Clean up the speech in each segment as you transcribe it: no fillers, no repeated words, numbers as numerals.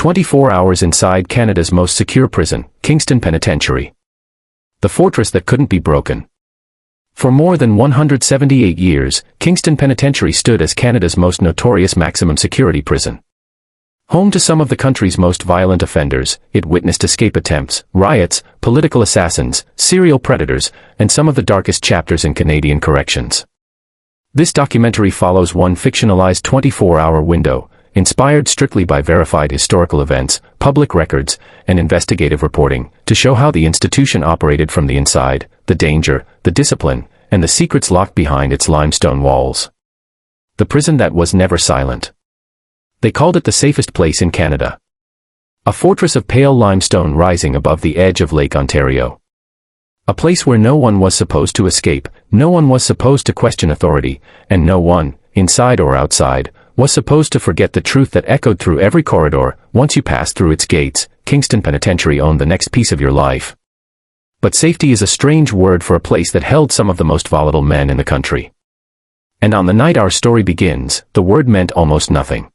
24 hours inside Canada's most secure prison, Kingston Penitentiary. The fortress that couldn't be broken. For more than 178 years, Kingston Penitentiary stood as Canada's most notorious maximum security prison. Home to some of the country's most violent offenders, it witnessed escape attempts, riots, political assassins, serial predators, and some of the darkest chapters in Canadian corrections. This documentary follows one fictionalized 24-hour window, inspired strictly by verified historical events, public records, and investigative reporting, to show how the institution operated from the inside, the danger, the discipline, and the secrets locked behind its limestone walls. The prison that was never silent. They called it the safest place in Canada. A fortress of pale limestone rising above the edge of Lake Ontario. A place where no one was supposed to escape, no one was supposed to question authority, and no one, inside or outside, was supposed to forget the truth that echoed through every corridor. Once you passed through its gates, Kingston Penitentiary owned the next piece of your life. But safety is a strange word for a place that held some of the most volatile men in the country. And on the night our story begins, the word meant almost nothing.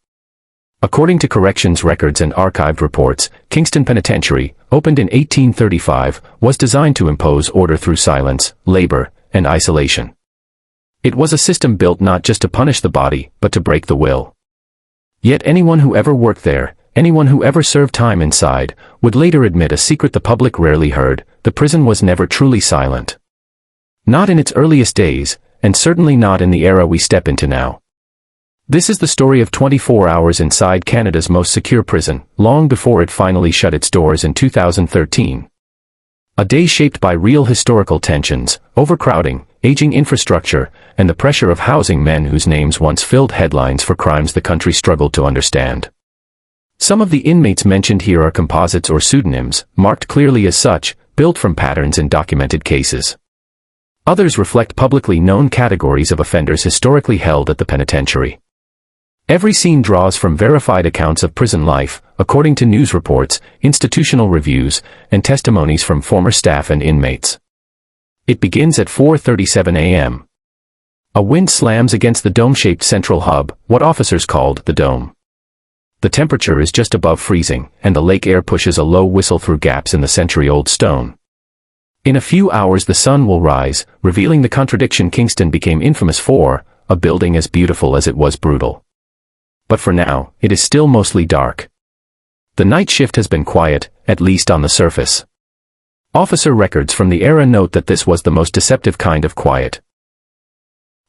According to corrections records and archived reports, Kingston Penitentiary, opened in 1835, was designed to impose order through silence, labor, and isolation. It was a system built not just to punish the body, but to break the will. Yet anyone who ever worked there, anyone who ever served time inside, would later admit a secret the public rarely heard: the prison was never truly silent. Not in its earliest days, and certainly not in the era we step into now. This is the story of 24 hours inside Canada's most secure prison, long before it finally shut its doors in 2013. A day shaped by real historical tensions, overcrowding, aging infrastructure, and the pressure of housing men whose names once filled headlines for crimes the country struggled to understand. Some of the inmates mentioned here are composites or pseudonyms, marked clearly as such, built from patterns in documented cases. Others reflect publicly known categories of offenders historically held at the penitentiary. Every scene draws from verified accounts of prison life, according to news reports, institutional reviews, and testimonies from former staff and inmates. It begins at 4:37 a.m. A wind slams against the dome-shaped central hub, what officers called the dome. The temperature is just above freezing, and the lake air pushes a low whistle through gaps in the century-old stone. In a few hours the sun will rise, revealing the contradiction Kingston became infamous for: a building as beautiful as it was brutal. But for now, it is still mostly dark. The night shift has been quiet, at least on the surface. Officer records from the era note that this was the most deceptive kind of quiet.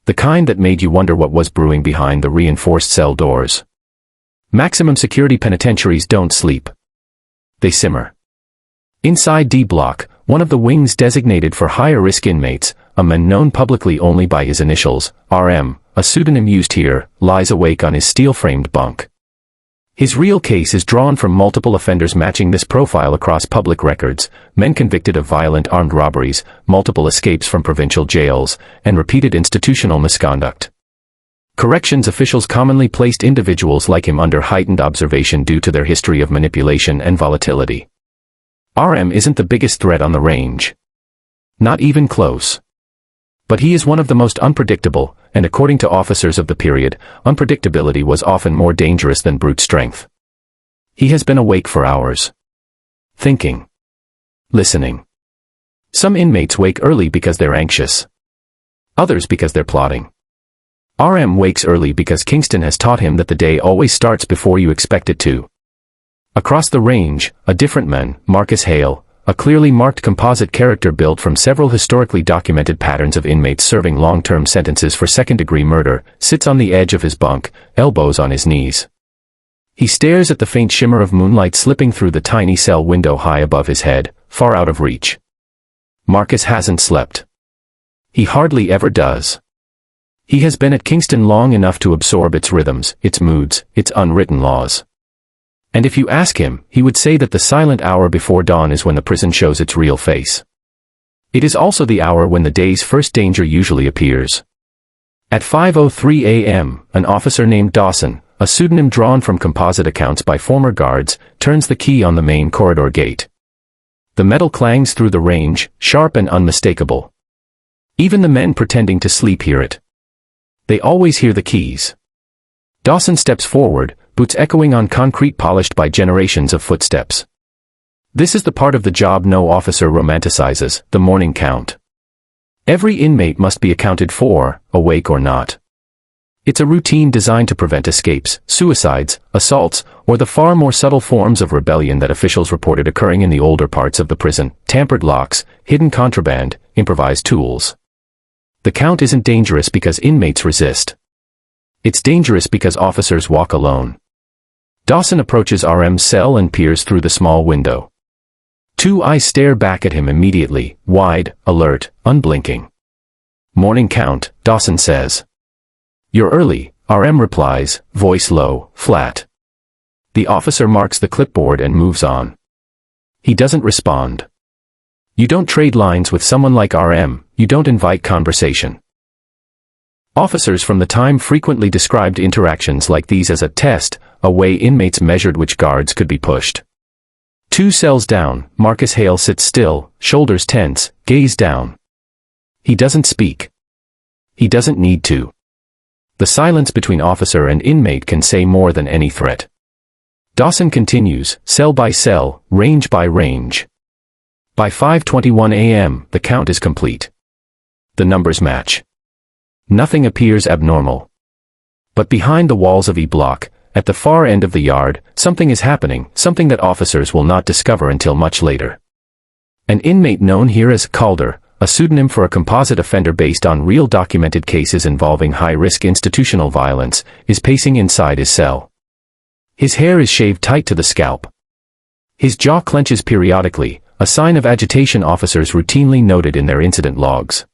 The kind that made you wonder what was brewing behind the reinforced cell doors. Maximum security penitentiaries don't sleep. They simmer. Inside D Block, one of the wings designated for higher-risk inmates, a man known publicly only by his initials, RM, a pseudonym used here, lies awake on his steel-framed bunk. His real case is drawn from multiple offenders matching this profile across public records: men convicted of violent armed robberies, multiple escapes from provincial jails, and repeated institutional misconduct. Corrections officials commonly placed individuals like him under heightened observation due to their history of manipulation and volatility. RM isn't the biggest threat on the range. Not even close. But he is one of the most unpredictable, and according to officers of the period, unpredictability was often more dangerous than brute strength. He has been awake for hours. Thinking. Listening. Some inmates wake early because they're anxious. Others because they're plotting. RM wakes early because Kingston has taught him that the day always starts before you expect it to. Across the range, a different man, Marcus Hale, a clearly marked composite character built from several historically documented patterns of inmates serving long-term sentences for second-degree murder, sits on the edge of his bunk, elbows on his knees. He stares at the faint shimmer of moonlight slipping through the tiny cell window high above his head, far out of reach. Marcus hasn't slept. He hardly ever does. He has been at Kingston long enough to absorb its rhythms, its moods, its unwritten laws. And if you ask him, he would say that the silent hour before dawn is when the prison shows its real face. It is also the hour when the day's first danger usually appears. At 5:03 a.m., an officer named Dawson, a pseudonym drawn from composite accounts by former guards, turns the key on the main corridor gate. The metal clangs through the range, sharp and unmistakable. Even the men pretending to sleep hear it. They always hear the keys. Dawson steps forward, boots echoing on concrete polished by generations of footsteps. This is the part of the job no officer romanticizes, the morning count. Every inmate must be accounted for, awake or not. It's a routine designed to prevent escapes, suicides, assaults, or the far more subtle forms of rebellion that officials reported occurring in the older parts of the prison: tampered locks, hidden contraband, improvised tools. The count isn't dangerous because inmates resist. It's dangerous because officers walk alone. Dawson approaches RM's cell and peers through the small window. Two eyes stare back at him immediately, wide, alert, unblinking. "Morning count," Dawson says. "You're early," RM replies, voice low, flat. The officer marks the clipboard and moves on. He doesn't respond. You don't trade lines with someone like RM, you don't invite conversation. Officers from the time frequently described interactions like these as a test, a way inmates measured which guards could be pushed. 2 cells down, Marcus Hale sits still, shoulders tense, gaze down. He doesn't speak. He doesn't need to. The silence between officer and inmate can say more than any threat. Dawson continues, cell by cell, range by range. By 5:21 a.m., the count is complete. The numbers match. Nothing appears abnormal. But behind the walls of E Block, at the far end of the yard, something is happening, something that officers will not discover until much later. An inmate known here as Calder, a pseudonym for a composite offender based on real documented cases involving high-risk institutional violence, is pacing inside his cell. His hair is shaved tight to the scalp. His jaw clenches periodically, a sign of agitation officers routinely noted in their incident logs.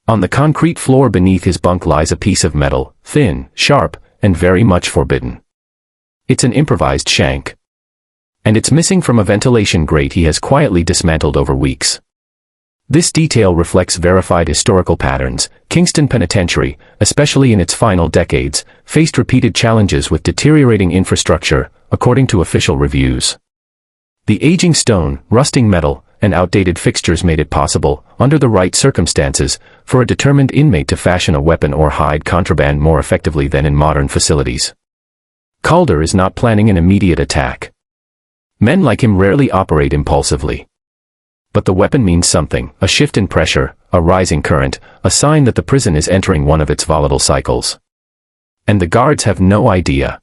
On the concrete floor beneath his bunk lies a piece of metal, thin, sharp, and very much forbidden. It's an improvised shank. And it's missing from a ventilation grate he has quietly dismantled over weeks. This detail reflects verified historical patterns. Kingston Penitentiary, especially in its final decades, faced repeated challenges with deteriorating infrastructure, according to official reviews. The aging stone, rusting metal, and outdated fixtures made it possible, under the right circumstances, for a determined inmate to fashion a weapon or hide contraband more effectively than in modern facilities. Calder is not planning an immediate attack. Men like him rarely operate impulsively. But the weapon means something, a shift in pressure, a rising current, a sign that the prison is entering one of its volatile cycles. And the guards have no idea.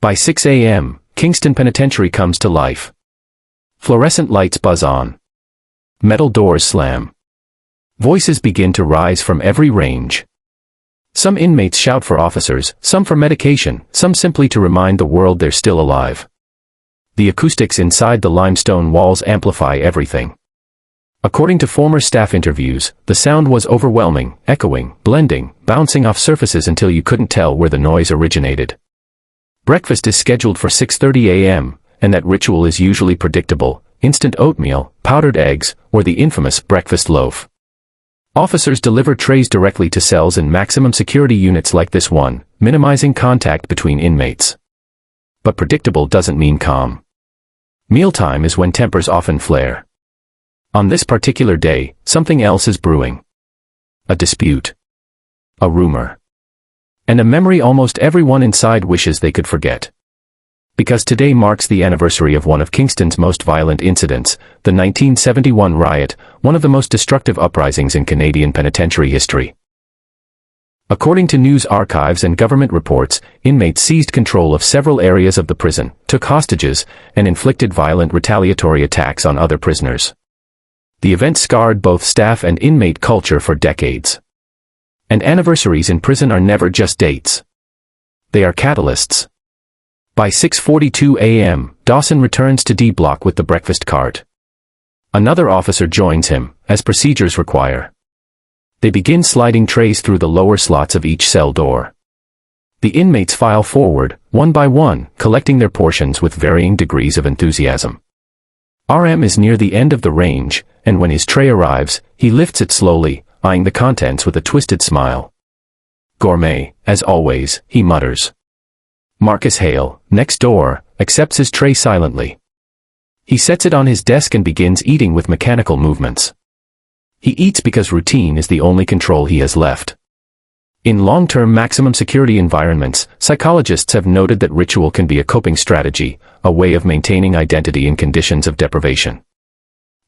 By 6 a.m., Kingston Penitentiary comes to life. Fluorescent lights buzz on. Metal doors slam. Voices begin to rise from every range. Some inmates shout for officers, some for medication, some simply to remind the world they're still alive. The acoustics inside the limestone walls amplify everything. According to former staff interviews, the sound was overwhelming, echoing, blending, bouncing off surfaces until you couldn't tell where the noise originated. Breakfast is scheduled for 6:30 a.m., and that ritual is usually predictable: instant oatmeal, powdered eggs, or the infamous breakfast loaf. Officers deliver trays directly to cells in maximum security units like this one, minimizing contact between inmates. But predictable doesn't mean calm. Mealtime is when tempers often flare. On this particular day, something else is brewing. A dispute. A rumor. And a memory almost everyone inside wishes they could forget. Because today marks the anniversary of one of Kingston's most violent incidents, the 1971 riot, one of the most destructive uprisings in Canadian penitentiary history. According to news archives and government reports, inmates seized control of several areas of the prison, took hostages, and inflicted violent retaliatory attacks on other prisoners. The event scarred both staff and inmate culture for decades. And anniversaries in prison are never just dates. They are catalysts. By 6:42 a.m., Dawson returns to D Block with the breakfast cart. Another officer joins him, as procedures require. They begin sliding trays through the lower slots of each cell door. The inmates file forward, one by one, collecting their portions with varying degrees of enthusiasm. RM is near the end of the range, and when his tray arrives, he lifts it slowly, eyeing the contents with a twisted smile. "Gourmet, as always," he mutters. Marcus Hale, next door, accepts his tray silently. He sets it on his desk and begins eating with mechanical movements. He eats because routine is the only control he has left. In long-term maximum security environments, psychologists have noted that ritual can be a coping strategy, a way of maintaining identity in conditions of deprivation.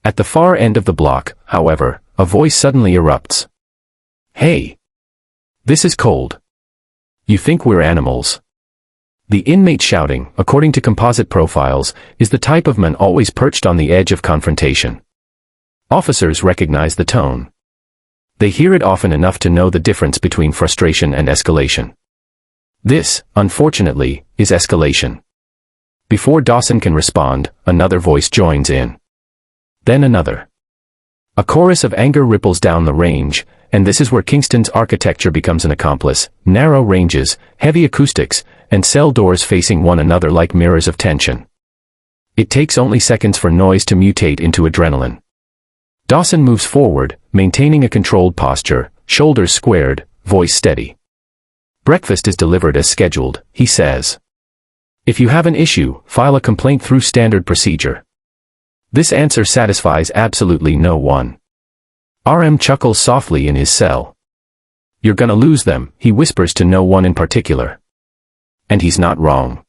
At the far end of the block, however, a voice suddenly erupts. "Hey! This is cold. You think we're animals?" The inmate shouting, according to composite profiles, is the type of man always perched on the edge of confrontation. Officers recognize the tone. They hear it often enough to know the difference between frustration and escalation. This, unfortunately, is escalation. Before Dawson can respond, another voice joins in. Then another. A chorus of anger ripples down the range, and this is where Kingston's architecture becomes an accomplice: narrow ranges, heavy acoustics, and cell doors facing one another like mirrors of tension. It takes only seconds for noise to mutate into adrenaline. Dawson moves forward, maintaining a controlled posture, shoulders squared, voice steady. "Breakfast is delivered as scheduled," he says. "If you have an issue, file a complaint through standard procedure." This answer satisfies absolutely no one. RM chuckles softly in his cell. "You're gonna lose them," he whispers to no one in particular. And he's not wrong.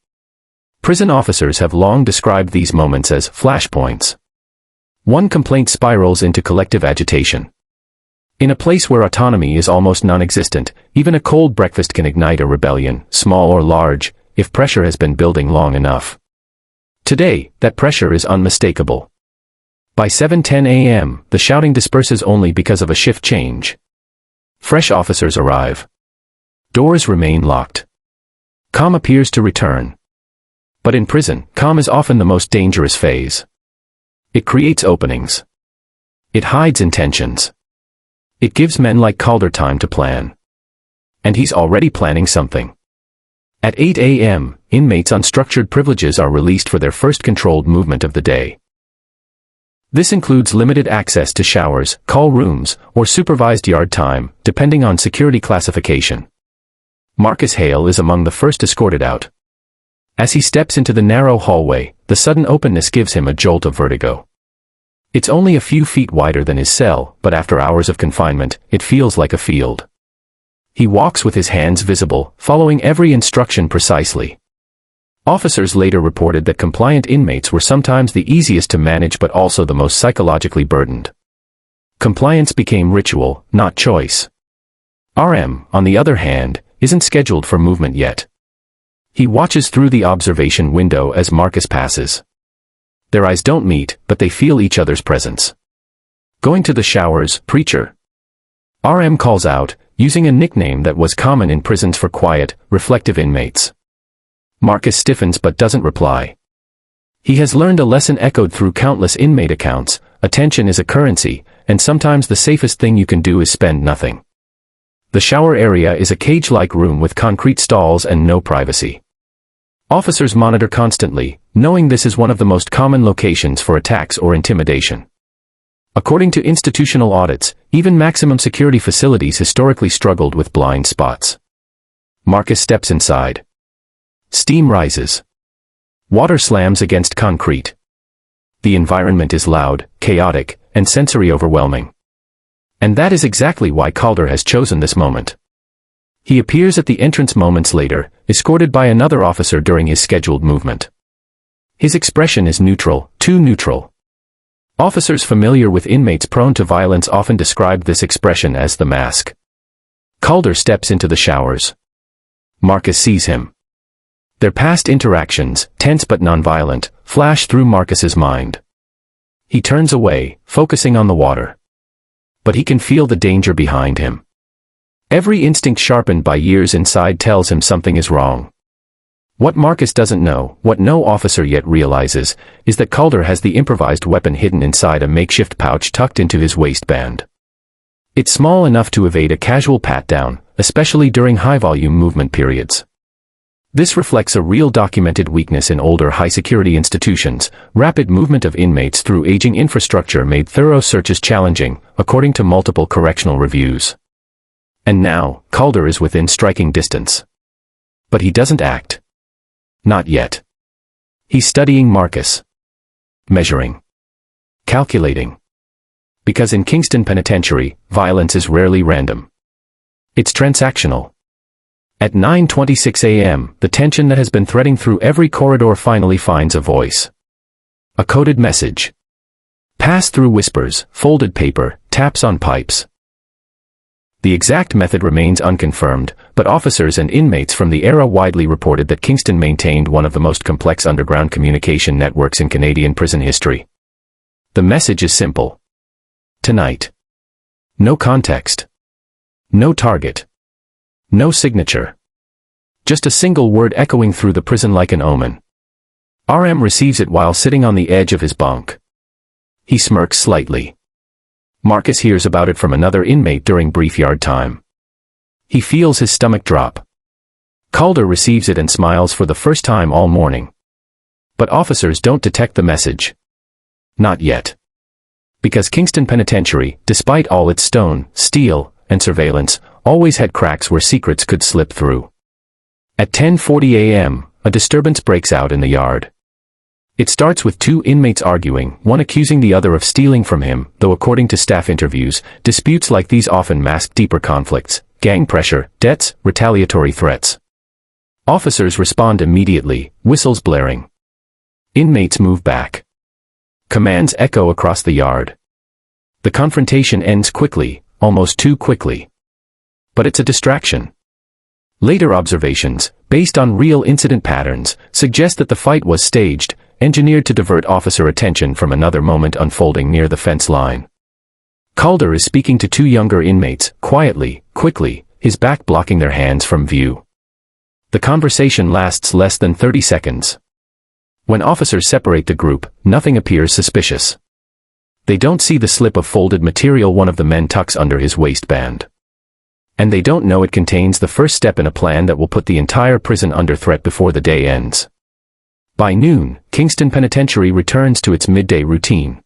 Prison officers have long described these moments as flashpoints. One complaint spirals into collective agitation. In a place where autonomy is almost non-existent, even a cold breakfast can ignite a rebellion, small or large, if pressure has been building long enough. Today, that pressure is unmistakable. By 7:10 a.m., the shouting disperses only because of a shift change. Fresh officers arrive. Doors remain locked. Calm appears to return. But in prison, calm is often the most dangerous phase. It creates openings. It hides intentions. It gives men like Calder time to plan. And he's already planning something. At 8 a.m., inmates on structured privileges are released for their first controlled movement of the day. This includes limited access to showers, call rooms, or supervised yard time, depending on security classification. Marcus Hale is among the first escorted out. As he steps into the narrow hallway, the sudden openness gives him a jolt of vertigo. It's only a few feet wider than his cell, but after hours of confinement, it feels like a field. He walks with his hands visible, following every instruction precisely. Officers later reported that compliant inmates were sometimes the easiest to manage but also the most psychologically burdened. Compliance became ritual, not choice. RM, on the other hand, isn't scheduled for movement yet. He watches through the observation window as Marcus passes. Their eyes don't meet, but they feel each other's presence. "Going to the showers, preacher?" RM calls out, using a nickname that was common in prisons for quiet, reflective inmates. Marcus stiffens but doesn't reply. He has learned a lesson echoed through countless inmate accounts: attention is a currency, and sometimes the safest thing you can do is spend nothing. The shower area is a cage-like room with concrete stalls and no privacy. Officers monitor constantly, knowing this is one of the most common locations for attacks or intimidation. According to institutional audits, even maximum security facilities historically struggled with blind spots. Marcus steps inside. Steam rises. Water slams against concrete. The environment is loud, chaotic, and sensory overwhelming. And that is exactly why Calder has chosen this moment. He appears at the entrance moments later, escorted by another officer during his scheduled movement. His expression is neutral, too neutral. Officers familiar with inmates prone to violence often describe this expression as the mask. Calder steps into the showers. Marcus sees him. Their past interactions, tense but nonviolent, flash through Marcus's mind. He turns away, focusing on the water. But he can feel the danger behind him. Every instinct sharpened by years inside tells him something is wrong. What Marcus doesn't know, what no officer yet realizes, is that Calder has the improvised weapon hidden inside a makeshift pouch tucked into his waistband. It's small enough to evade a casual pat-down, especially during high-volume movement periods. This reflects a real documented weakness in older high-security institutions. Rapid movement of inmates through aging infrastructure made thorough searches challenging, according to multiple correctional reviews. And now, Calder is within striking distance. But he doesn't act. Not yet. He's studying Marcus. Measuring. Calculating. Because in Kingston Penitentiary, violence is rarely random. It's transactional. At 9:26 a.m., the tension that has been threading through every corridor finally finds a voice. A coded message. Pass through whispers, folded paper, taps on pipes. The exact method remains unconfirmed, but officers and inmates from the era widely reported that Kingston maintained one of the most complex underground communication networks in Canadian prison history. The message is simple. Tonight. No context. No target. No signature. Just a single word echoing through the prison like an omen. RM receives it while sitting on the edge of his bunk. He smirks slightly. Marcus hears about it from another inmate during brief yard time. He feels his stomach drop. Calder receives it and smiles for the first time all morning. But officers don't detect the message. Not yet. Because Kingston Penitentiary, despite all its stone, steel, and surveillance, always had cracks where secrets could slip through. At 10:40 a.m., a disturbance breaks out in the yard. It starts with two inmates arguing, one accusing the other of stealing from him, though according to staff interviews, disputes like these often mask deeper conflicts, gang pressure, debts, retaliatory threats. Officers respond immediately, whistles blaring. Inmates move back. Commands echo across the yard. The confrontation ends quickly, almost too quickly. But it's a distraction. Later observations, based on real incident patterns, suggest that the fight was staged, engineered to divert officer attention from another moment unfolding near the fence line. Calder is speaking to two younger inmates, quietly, quickly, his back blocking their hands from view. The conversation lasts less than 30 seconds. When officers separate the group, nothing appears suspicious. They don't see the slip of folded material one of the men tucks under his waistband. And they don't know it contains the first step in a plan that will put the entire prison under threat before the day ends. By noon, Kingston Penitentiary returns to its midday routine.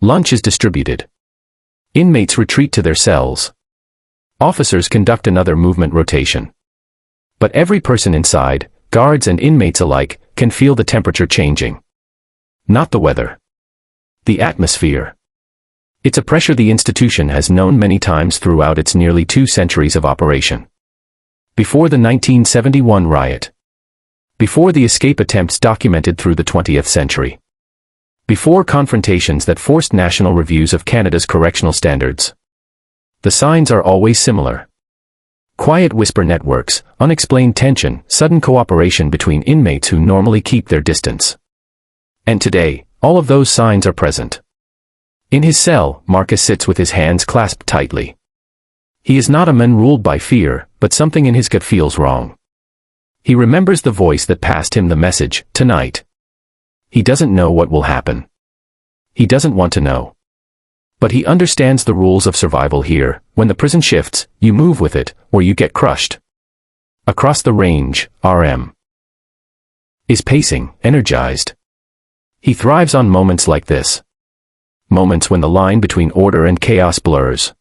Lunch is distributed. Inmates retreat to their cells. Officers conduct another movement rotation. But every person inside, guards and inmates alike, can feel the temperature changing. Not the weather. The atmosphere. It's a pressure the institution has known many times throughout its nearly 2 centuries of operation. Before the 1971 riot. Before the escape attempts documented through the 20th century. Before confrontations that forced national reviews of Canada's correctional standards. The signs are always similar. Quiet whisper networks, unexplained tension, sudden cooperation between inmates who normally keep their distance. And today, all of those signs are present. In his cell, Marcus sits with his hands clasped tightly. He is not a man ruled by fear, but something in his gut feels wrong. He remembers the voice that passed him the message, tonight. He doesn't know what will happen. He doesn't want to know. But he understands the rules of survival here. When the prison shifts, you move with it, or you get crushed. Across the range, RM is pacing, energized. He thrives on moments like this. Moments when the line between order and chaos blurs.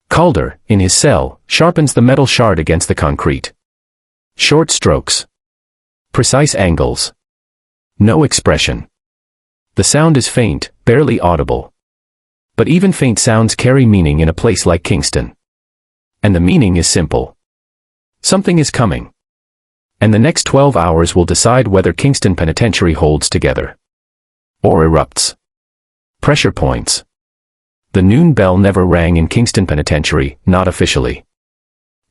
Calder, in his cell, sharpens the metal shard against the concrete. Short strokes. Precise angles. No expression. The sound is faint, barely audible. But even faint sounds carry meaning in a place like Kingston. And the meaning is simple. Something is coming. And the next 12 hours will decide whether Kingston Penitentiary holds together. Or erupts. Pressure points. The noon bell never rang in Kingston Penitentiary, not officially.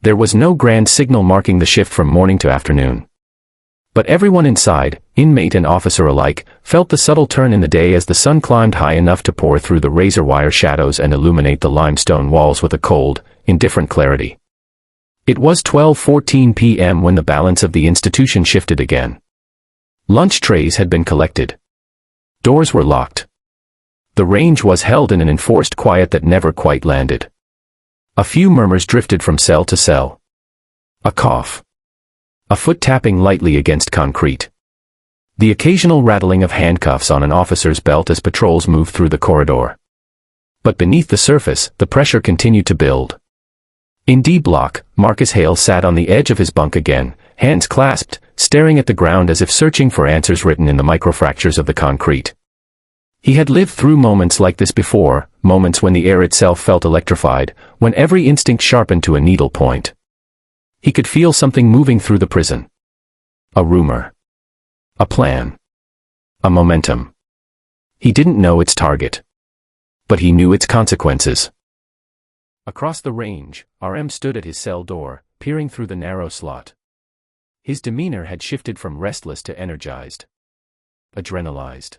There was no grand signal marking the shift from morning to afternoon. But everyone inside, inmate and officer alike, felt the subtle turn in the day as the sun climbed high enough to pour through the razor-wire shadows and illuminate the limestone walls with a cold, indifferent clarity. It was 12:14 p.m. when the balance of the institution shifted again. Lunch trays had been collected. Doors were locked. The range was held in an enforced quiet that never quite landed. A few murmurs drifted from cell to cell. A cough. A foot tapping lightly against concrete. The occasional rattling of handcuffs on an officer's belt as patrols moved through the corridor. But beneath the surface, the pressure continued to build. In D block, Marcus Hale sat on the edge of his bunk again, hands clasped, staring at the ground as if searching for answers written in the microfractures of the concrete. He had lived through moments like this before, moments when the air itself felt electrified, when every instinct sharpened to a needle point. He could feel something moving through the prison. A rumor. A plan. A momentum. He didn't know its target. But he knew its consequences. Across the range, RM stood at his cell door, peering through the narrow slot. His demeanor had shifted from restless to energized. Adrenalized.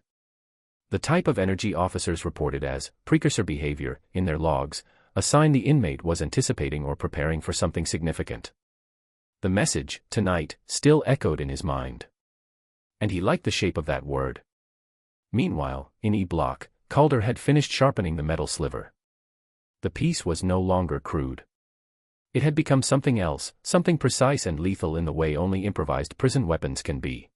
The type of energy officers reported as precursor behavior in their logs, a sign the inmate was anticipating or preparing for something significant. The message, tonight, still echoed in his mind. And he liked the shape of that word. Meanwhile, in E-Block, Calder had finished sharpening the metal sliver. The piece was no longer crude. It had become something else, something precise and lethal in the way only improvised prison weapons can be.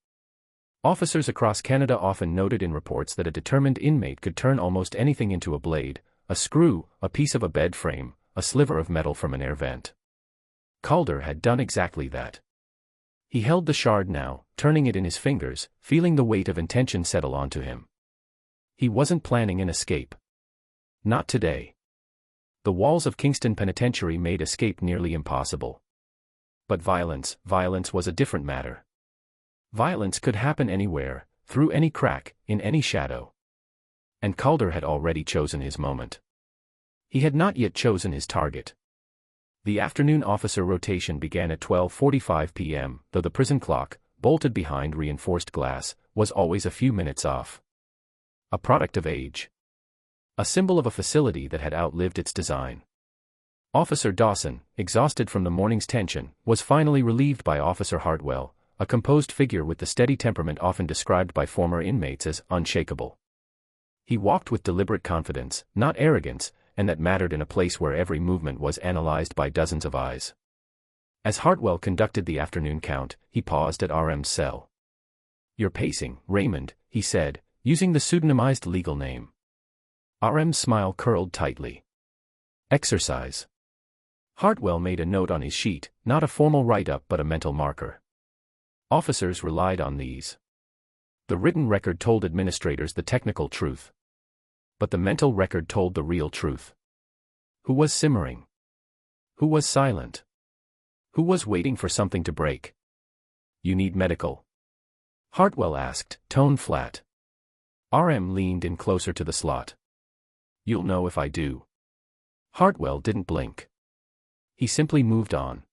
Officers across Canada often noted in reports that a determined inmate could turn almost anything into a blade, a screw, a piece of a bed frame, a sliver of metal from an air vent. Calder had done exactly that. He held the shard now, turning it in his fingers, feeling the weight of intention settle onto him. He wasn't planning an escape. Not today. The walls of Kingston Penitentiary made escape nearly impossible. But violence was a different matter. Violence could happen anywhere, through any crack, in any shadow. And Calder had already chosen his moment. He had not yet chosen his target. The afternoon officer rotation began at 12:45 p.m., though the prison clock, bolted behind reinforced glass, was always a few minutes off. A product of age. A symbol of a facility that had outlived its design. Officer Dawson, exhausted from the morning's tension, was finally relieved by Officer Hartwell, a composed figure with the steady temperament often described by former inmates as unshakable. He walked with deliberate confidence, not arrogance, and that mattered in a place where every movement was analyzed by dozens of eyes. As Hartwell conducted the afternoon count, he paused at RM's cell. "You're pacing, Raymond," he said, using the pseudonymized legal name. RM's smile curled tightly. "Exercise." Hartwell made a note on his sheet, not a formal write-up but a mental marker. Officers relied on these. The written record told administrators the technical truth. But the mental record told the real truth. Who was simmering? Who was silent? Who was waiting for something to break? "You need medical?" Hartwell asked, tone flat. RM leaned in closer to the slot. "You'll know if I do." Hartwell didn't blink. He simply moved on.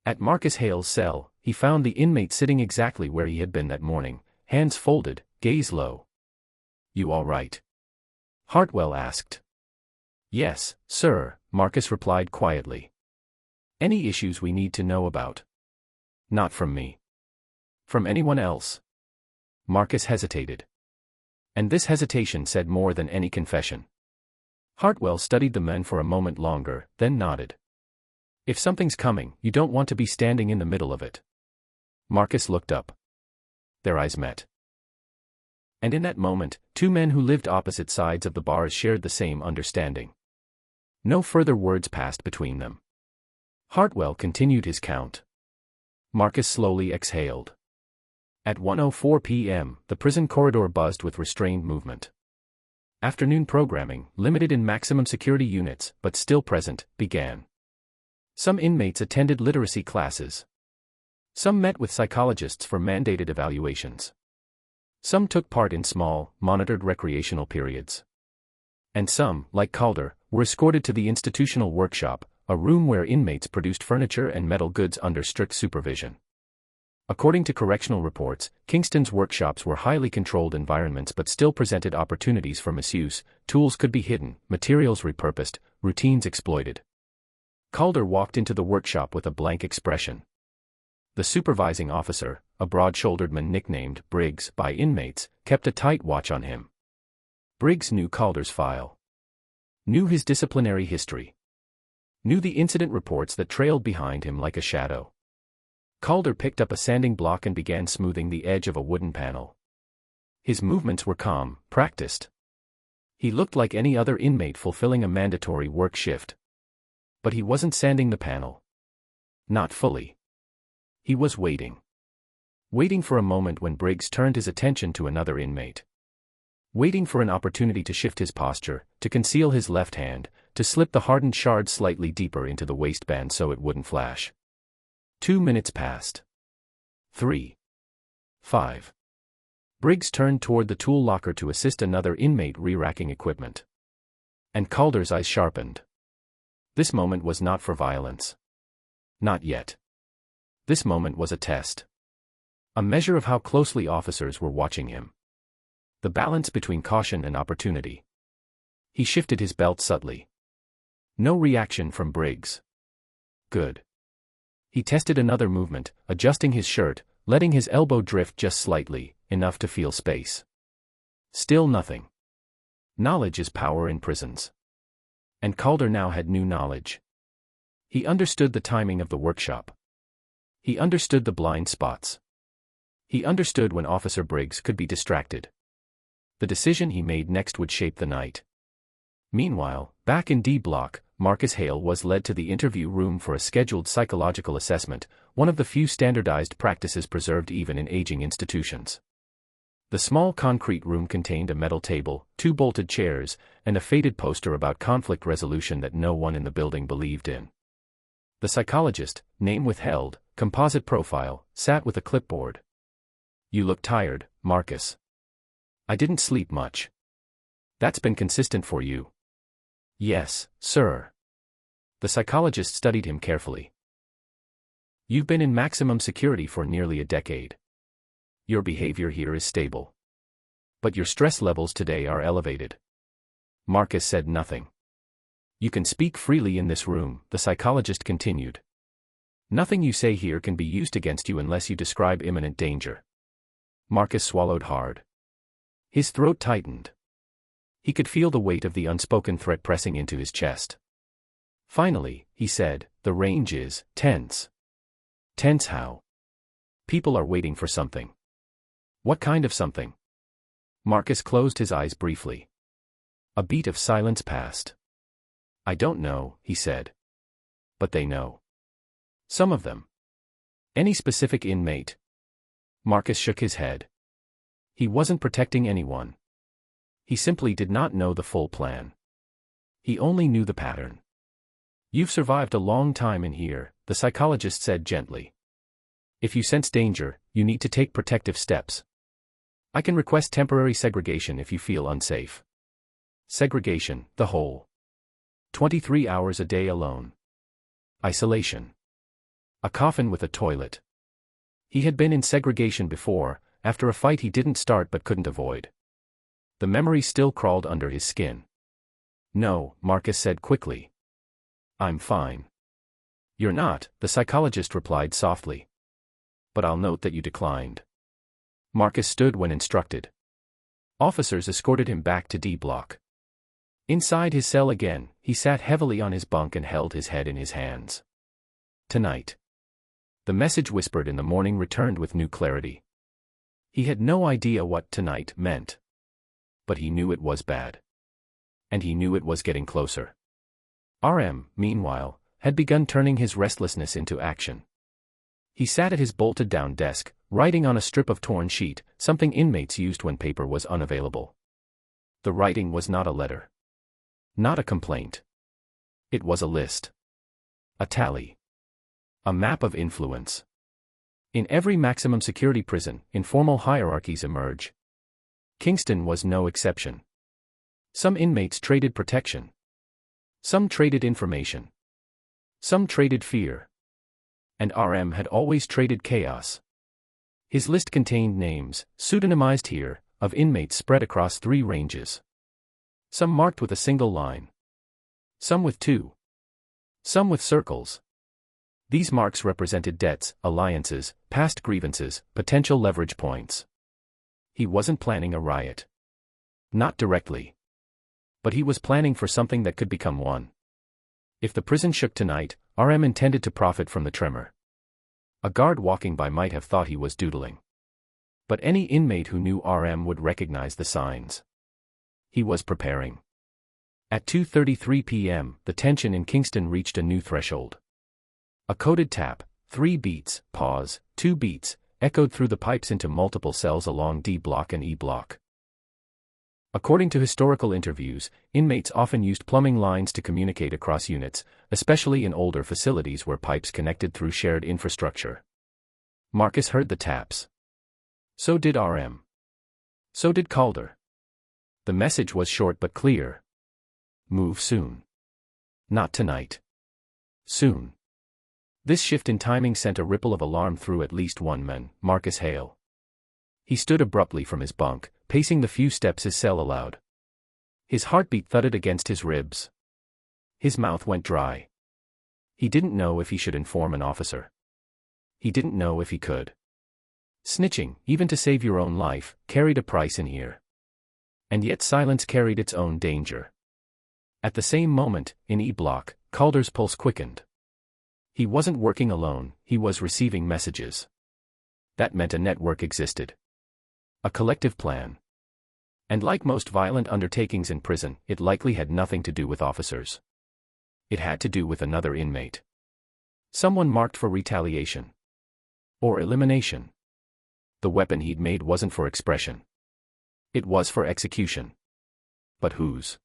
At Marcus Hale's cell, he found the inmate sitting exactly where he had been that morning, hands folded, gaze low. "You all right?" Hartwell asked. "Yes, sir," Marcus replied quietly. "Any issues we need to know about?" "Not from me." "From anyone else?" Marcus hesitated. And this hesitation said more than any confession. Hartwell studied the men for a moment longer, then nodded. "If something's coming, you don't want to be standing in the middle of it." Marcus looked up. Their eyes met. And in that moment, two men who lived opposite sides of the bars shared the same understanding. No further words passed between them. Hartwell continued his count. Marcus slowly exhaled. At 1:04 p.m., the prison corridor buzzed with restrained movement. Afternoon programming, limited in maximum security units, but still present, began. Some inmates attended literacy classes. Some met with psychologists for mandated evaluations. Some took part in small, monitored recreational periods. And some, like Calder, were escorted to the institutional workshop, a room where inmates produced furniture and metal goods under strict supervision. According to correctional reports, Kingston's workshops were highly controlled environments but still presented opportunities for misuse. Tools could be hidden, materials repurposed, routines exploited. Calder walked into the workshop with a blank expression. The supervising officer, a broad-shouldered man nicknamed Briggs by inmates, kept a tight watch on him. Briggs knew Calder's file. Knew his disciplinary history. Knew the incident reports that trailed behind him like a shadow. Calder picked up a sanding block and began smoothing the edge of a wooden panel. His movements were calm, practiced. He looked like any other inmate fulfilling a mandatory work shift. But he wasn't sanding the panel. Not fully. He was waiting. Waiting for a moment when Briggs turned his attention to another inmate. waiting for an opportunity to shift his posture, to conceal his left hand, to slip the hardened shard slightly deeper into the waistband so it wouldn't flash. 2 minutes passed. 3. 5. Briggs turned toward the tool locker to assist another inmate re-racking equipment. And Calder's eyes sharpened. This moment was not for violence. Not yet. This moment was a test. A measure of how closely officers were watching him. The balance between caution and opportunity. He shifted his belt subtly. No reaction from Briggs. Good. He tested another movement, adjusting his shirt, letting his elbow drift just slightly, enough to feel space. Still nothing. Knowledge is power in prisons. And Calder now had new knowledge. He understood the timing of the workshop. He understood the blind spots. He understood when Officer Briggs could be distracted. The decision he made next would shape the night. Meanwhile, back in D Block, Marcus Hale was led to the interview room for a scheduled psychological assessment, one of the few standardized practices preserved even in aging institutions. The small concrete room contained a metal table, 2 bolted chairs, and a faded poster about conflict resolution that no one in the building believed in. The psychologist, name withheld, composite profile, sat with a clipboard. "You look tired, Marcus." "I didn't sleep much." "That's been consistent for you." "Yes, sir." The psychologist studied him carefully. "You've been in maximum security for nearly a decade. Your behavior here is stable. But your stress levels today are elevated." Marcus said nothing. "You can speak freely in this room," the psychologist continued. "Nothing you say here can be used against you unless you describe imminent danger." Marcus swallowed hard. His throat tightened. He could feel the weight of the unspoken threat pressing into his chest. Finally, he said, "The range is tense." "Tense how?" "People are waiting for something." "What kind of something?" Marcus closed his eyes briefly. A beat of silence passed. "I don't know," he said. "But they know." "Some of them." "Any specific inmate?" Marcus shook his head. He wasn't protecting anyone. He simply did not know the full plan. He only knew the pattern. "You've survived a long time in here," the psychologist said gently. "If you sense danger, you need to take protective steps. I can request temporary segregation if you feel unsafe." Segregation, the whole. 23 hours a day alone. Isolation. A coffin with a toilet. He had been in segregation before, after a fight he didn't start but couldn't avoid. The memory still crawled under his skin. "No," Marcus said quickly. "I'm fine." "You're not," the psychologist replied softly. "But I'll note that you declined." Marcus stood when instructed. Officers escorted him back to D Block. Inside his cell again, he sat heavily on his bunk and held his head in his hands. Tonight. The message whispered in the morning returned with new clarity. He had no idea what tonight meant. But he knew it was bad. And he knew it was getting closer. RM, meanwhile, had begun turning his restlessness into action. He sat at his bolted-down desk, writing on a strip of torn sheet, something inmates used when paper was unavailable. The writing was not a letter. Not a complaint. It was a list. A tally. A map of influence. In every maximum security prison, informal hierarchies emerge. Kingston was no exception. Some inmates traded protection. Some traded information. Some traded fear. And RM had always traded chaos. His list contained names, pseudonymized here, of inmates spread across 3 ranges. Some marked with a single line. Some with 2. Some with circles. These marks represented debts, alliances, past grievances, potential leverage points. He wasn't planning a riot. Not directly. But he was planning for something that could become one. If the prison shook tonight, RM intended to profit from the tremor. A guard walking by might have thought he was doodling. But any inmate who knew RM would recognize the signs. He was preparing. At 2:33 p.m., the tension in Kingston reached a new threshold. A coded tap, 3 beats, pause, 2 beats, echoed through the pipes into multiple cells along D Block and E Block. According to historical interviews, inmates often used plumbing lines to communicate across units, especially in older facilities where pipes connected through shared infrastructure. Marcus heard the taps. So did RM. So did Calder. The message was short but clear. Move soon. Not tonight. Soon. This shift in timing sent a ripple of alarm through at least one man, Marcus Hale. He stood abruptly from his bunk, pacing the few steps his cell allowed. His heartbeat thudded against his ribs. His mouth went dry. He didn't know if he should inform an officer. He didn't know if he could. Snitching, even to save your own life, carried a price in here. And yet silence carried its own danger. At the same moment, in E Block, Calder's pulse quickened. He wasn't working alone, he was receiving messages. That meant a network existed. A collective plan. And like most violent undertakings in prison, it likely had nothing to do with officers. It had to do with another inmate. Someone marked for retaliation. Or elimination. The weapon he'd made wasn't for expression. It was for execution. But whose?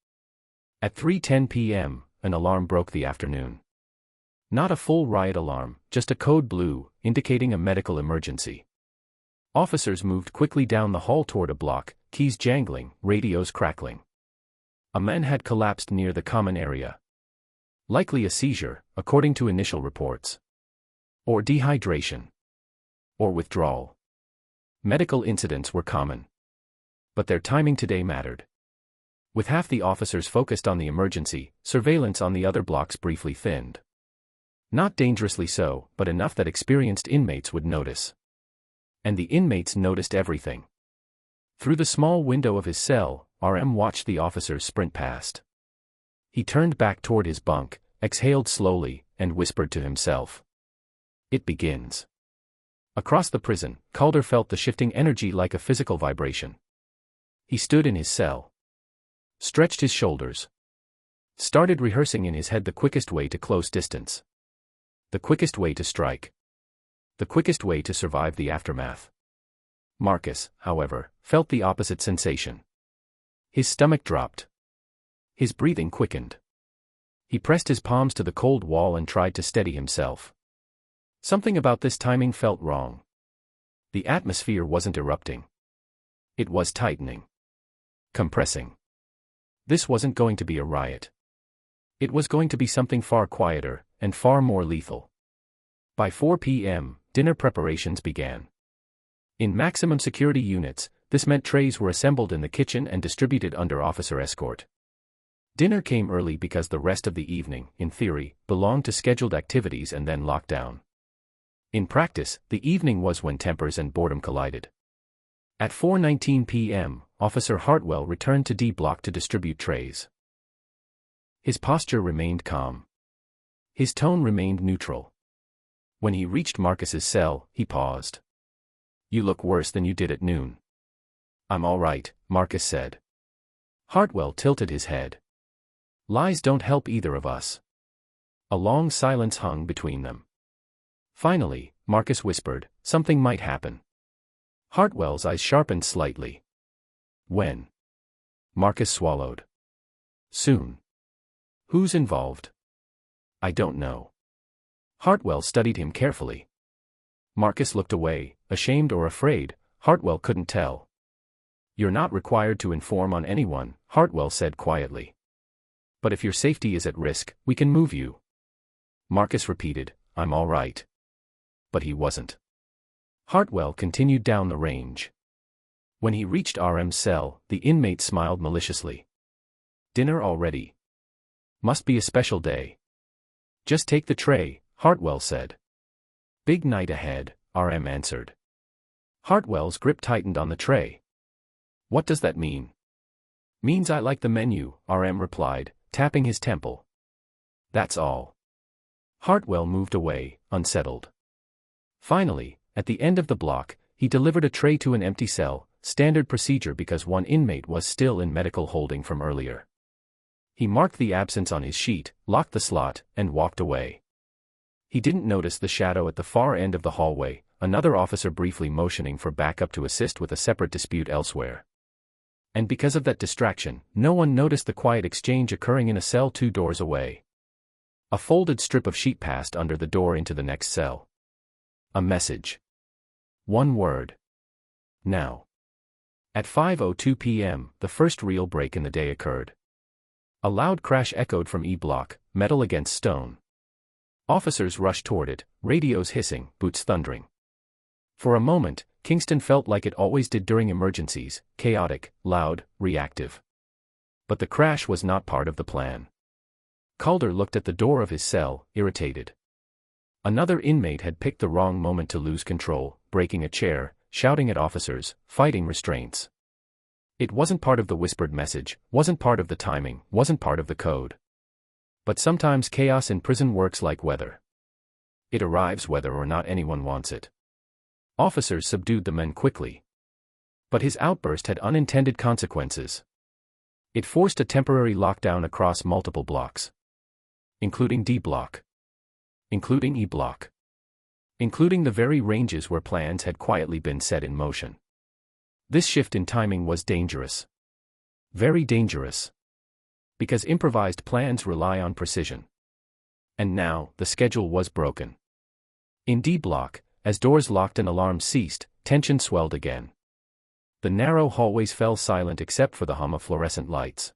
At 3:10 p.m., an alarm broke the afternoon. Not a full riot alarm, just a code blue, indicating a medical emergency. Officers moved quickly down the hall toward a block, keys jangling, radios crackling. A man had collapsed near the common area. Likely a seizure, according to initial reports. Or dehydration. Or withdrawal. Medical incidents were common. But their timing today mattered. With half the officers focused on the emergency, surveillance on the other blocks briefly thinned. Not dangerously so, but enough that experienced inmates would notice. And the inmates noticed everything. Through the small window of his cell, RM watched the officers sprint past. He turned back toward his bunk, exhaled slowly, and whispered to himself. It begins. Across the prison, Calder felt the shifting energy like a physical vibration. He stood in his cell. Stretched his shoulders. Started rehearsing in his head the quickest way to close distance. The quickest way to strike. The quickest way to survive the aftermath. Marcus, however, felt the opposite sensation. His stomach dropped. His breathing quickened. He pressed his palms to the cold wall and tried to steady himself. Something about this timing felt wrong. The atmosphere wasn't erupting. It was tightening. Compressing. This wasn't going to be a riot. It was going to be something far quieter, and far more lethal. By 4 p.m., dinner preparations began. In maximum security units, this meant trays were assembled in the kitchen and distributed under officer escort. Dinner came early because the rest of the evening, in theory, belonged to scheduled activities and then locked down. In practice, the evening was when tempers and boredom collided. At 4:19 p.m., Officer Hartwell returned to D Block to distribute trays. His posture remained calm. His tone remained neutral. When he reached Marcus's cell, he paused. "You look worse than you did at noon." "I'm all right," Marcus said. Hartwell tilted his head. Lies don't help either of us. A long silence hung between them. Finally, Marcus whispered, "Something might happen." Hartwell's eyes sharpened slightly. "When?" Marcus swallowed. "Soon." "Who's involved?" "I don't know." Hartwell studied him carefully. Marcus looked away, ashamed or afraid, Hartwell couldn't tell. "You're not required to inform on anyone," Hartwell said quietly. "But if your safety is at risk, we can move you." Marcus repeated, "I'm all right." But he wasn't. Hartwell continued down the range. When he reached RM's cell, the inmate smiled maliciously. "Dinner already? Must be a special day." "Just take the tray," Hartwell said. "Big night ahead," RM answered. Hartwell's grip tightened on the tray. "What does that mean?" "Means I like the menu," RM replied, tapping his temple. "That's all." Hartwell moved away, unsettled. Finally, at the end of the block, he delivered a tray to an empty cell, standard procedure because one inmate was still in medical holding from earlier. He marked the absence on his sheet, locked the slot, and walked away. He didn't notice the shadow at the far end of the hallway, another officer briefly motioning for backup to assist with a separate dispute elsewhere. And because of that distraction, no one noticed the quiet exchange occurring in a cell 2 doors away. A folded strip of sheet passed under the door into the next cell. A message. One word. Now. At 5:02 p.m., the first real break in the day occurred. A loud crash echoed from E block, metal against stone. Officers rushed toward it, radios hissing, boots thundering. For a moment, Kingston felt like it always did during emergencies, chaotic, loud, reactive. But the crash was not part of the plan. Calder looked at the door of his cell, irritated. Another inmate had picked the wrong moment to lose control, breaking a chair, shouting at officers, fighting restraints. It wasn't part of the whispered message, wasn't part of the timing, wasn't part of the code. But sometimes chaos in prison works like weather. It arrives whether or not anyone wants it. Officers subdued the men quickly. But his outburst had unintended consequences. It forced a temporary lockdown across multiple blocks. Including D block. Including E block. Including the very ranges where plans had quietly been set in motion. This shift in timing was dangerous. Very dangerous. Because improvised plans rely on precision. And now, the schedule was broken. In D block, as doors locked and alarms ceased, tension swelled again. The narrow hallways fell silent except for the hum of fluorescent lights.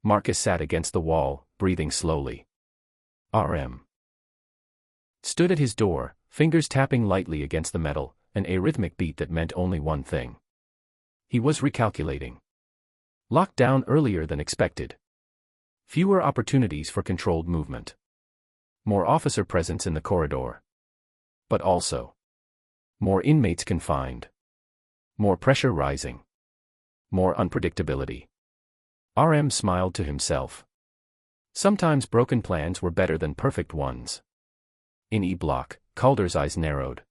Marcus sat against the wall, breathing slowly. RM. Stood at his door, fingers tapping lightly against the metal, an arrhythmic beat that meant only one thing. He was recalculating. Locked down earlier than expected. Fewer opportunities for controlled movement. More officer presence in the corridor. But also more inmates confined. More pressure rising. More unpredictability. RM smiled to himself. Sometimes broken plans were better than perfect ones. In E block, Calder's eyes narrowed.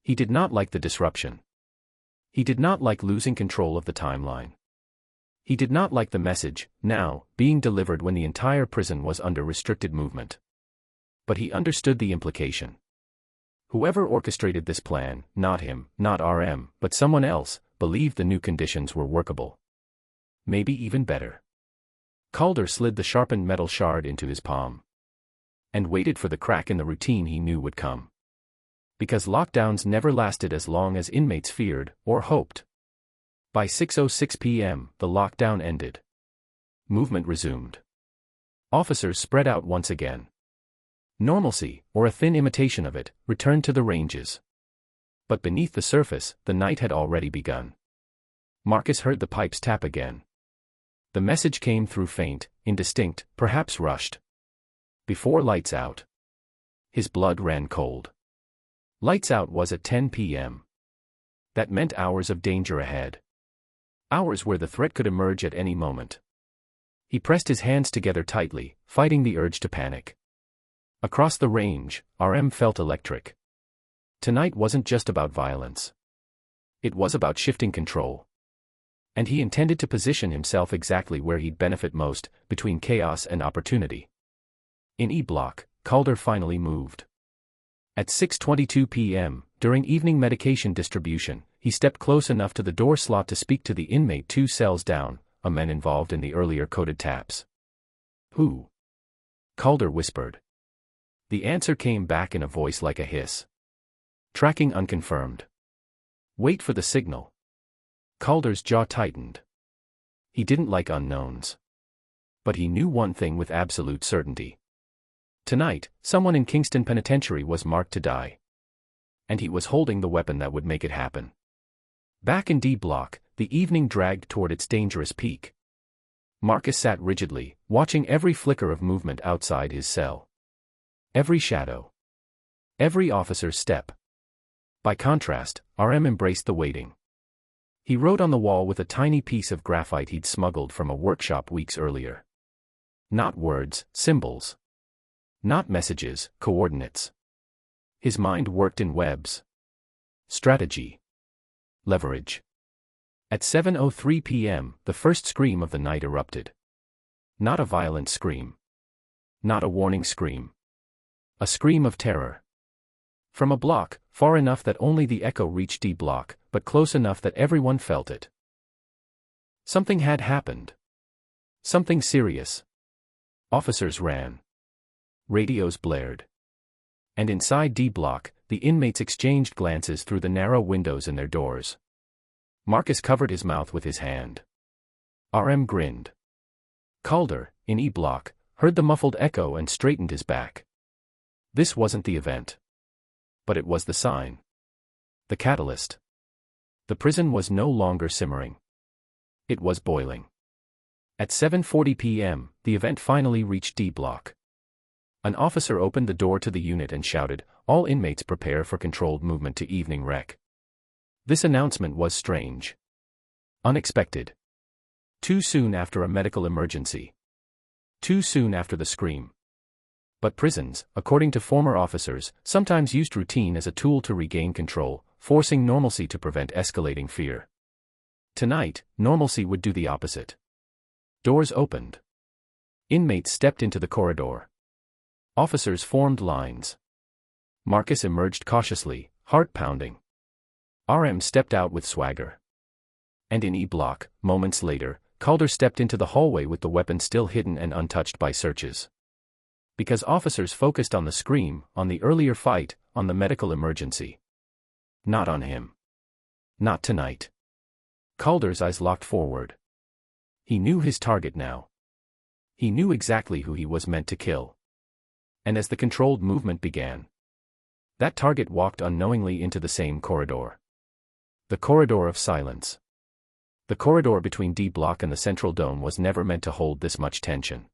He did not like the disruption. He did not like losing control of the timeline. He did not like the message, now, being delivered when the entire prison was under restricted movement. But he understood the implication. Whoever orchestrated this plan, not him, not RM, but someone else, believed the new conditions were workable. Maybe even better. Calder slid the sharpened metal shard into his palm. And waited for the crack in the routine he knew would come. Because lockdowns never lasted as long as inmates feared, or hoped. By 6:06 p.m., the lockdown ended. Movement resumed. Officers spread out once again. Normalcy, or a thin imitation of it, returned to the ranges. But beneath the surface, the night had already begun. Marcus heard the pipes tap again. The message came through faint, indistinct, perhaps rushed. Before lights out. His blood ran cold. Lights out was at 10 p.m. That meant hours of danger ahead. Hours where the threat could emerge at any moment. He pressed his hands together tightly, fighting the urge to panic. Across the range, RM felt electric. Tonight wasn't just about violence. It was about shifting control. And he intended to position himself exactly where he'd benefit most, between chaos and opportunity. In E block, Calder finally moved. At 6:22 p.m., during evening medication distribution, he stepped close enough to the door slot to speak to the inmate 2 cells down, a man involved in the earlier coded taps. Who? Calder whispered. The answer came back in a voice like a hiss. Tracking unconfirmed. Wait for the signal. Calder's jaw tightened. He didn't like unknowns. But he knew one thing with absolute certainty. Tonight, someone in Kingston Penitentiary was marked to die. And he was holding the weapon that would make it happen. Back in D block, the evening dragged toward its dangerous peak. Marcus sat rigidly, watching every flicker of movement outside his cell. Every shadow. Every officer's step. By contrast, RM embraced the waiting. He wrote on the wall with a tiny piece of graphite he'd smuggled from a workshop weeks earlier. Not words, symbols. Not messages, coordinates. His mind worked in webs. Strategy. Leverage. At 7:03 p.m., the first scream of the night erupted. Not a violent scream. Not a warning scream. A scream of terror. From a block, far enough that only the echo reached D block, but close enough that everyone felt it. Something had happened. Something serious. Officers ran. Radios blared. And inside D block, the inmates exchanged glances through the narrow windows in their doors. Marcus covered his mouth with his hand. RM grinned. Calder, in E block, heard the muffled echo and straightened his back. This wasn't the event. But it was the sign. The catalyst. The prison was no longer simmering. It was boiling. At 7:40 p.m., the event finally reached D block. An officer opened the door to the unit and shouted, "All inmates prepare for controlled movement to evening rec." This announcement was strange. Unexpected. Too soon after a medical emergency. Too soon after the scream. But prisons, according to former officers, sometimes used routine as a tool to regain control, forcing normalcy to prevent escalating fear. Tonight, normalcy would do the opposite. Doors opened. Inmates stepped into the corridor. Officers formed lines. Marcus emerged cautiously, heart pounding. RM stepped out with swagger. And in E block, moments later, Calder stepped into the hallway with the weapon still hidden and untouched by searches. Because officers focused on the scream, on the earlier fight, on the medical emergency. Not on him. Not tonight. Calder's eyes locked forward. He knew his target now. He knew exactly who he was meant to kill. And as the controlled movement began, that target walked unknowingly into the same corridor. The corridor of silence. The corridor between D block and the central dome was never meant to hold this much tension.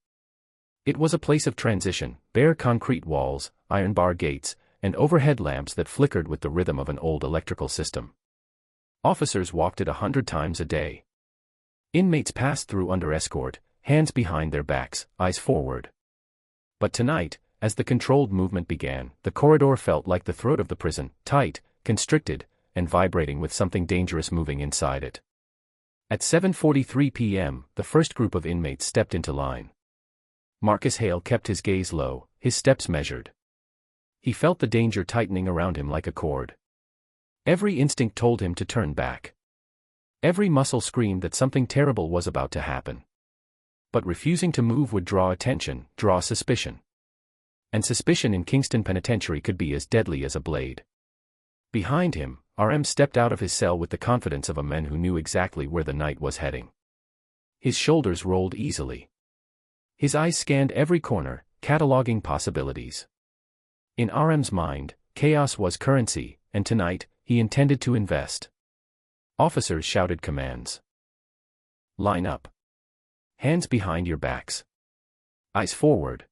It was a place of transition, bare concrete walls, iron bar gates, and overhead lamps that flickered with the rhythm of an old electrical system. Officers walked it 100 times a day. Inmates passed through under escort, hands behind their backs, eyes forward. But tonight, as the controlled movement began, the corridor felt like the throat of the prison, tight, constricted, and vibrating with something dangerous moving inside it. At 7:43 p.m., the first group of inmates stepped into line. Marcus Hale kept his gaze low, his steps measured. He felt the danger tightening around him like a cord. Every instinct told him to turn back. Every muscle screamed that something terrible was about to happen. But refusing to move would draw attention, draw suspicion. And suspicion in Kingston Penitentiary could be as deadly as a blade. Behind him, RM stepped out of his cell with the confidence of a man who knew exactly where the night was heading. His shoulders rolled easily. His eyes scanned every corner, cataloging possibilities. In RM's mind, chaos was currency, and tonight, he intended to invest. Officers shouted commands. Line up. Hands behind your backs. Eyes forward.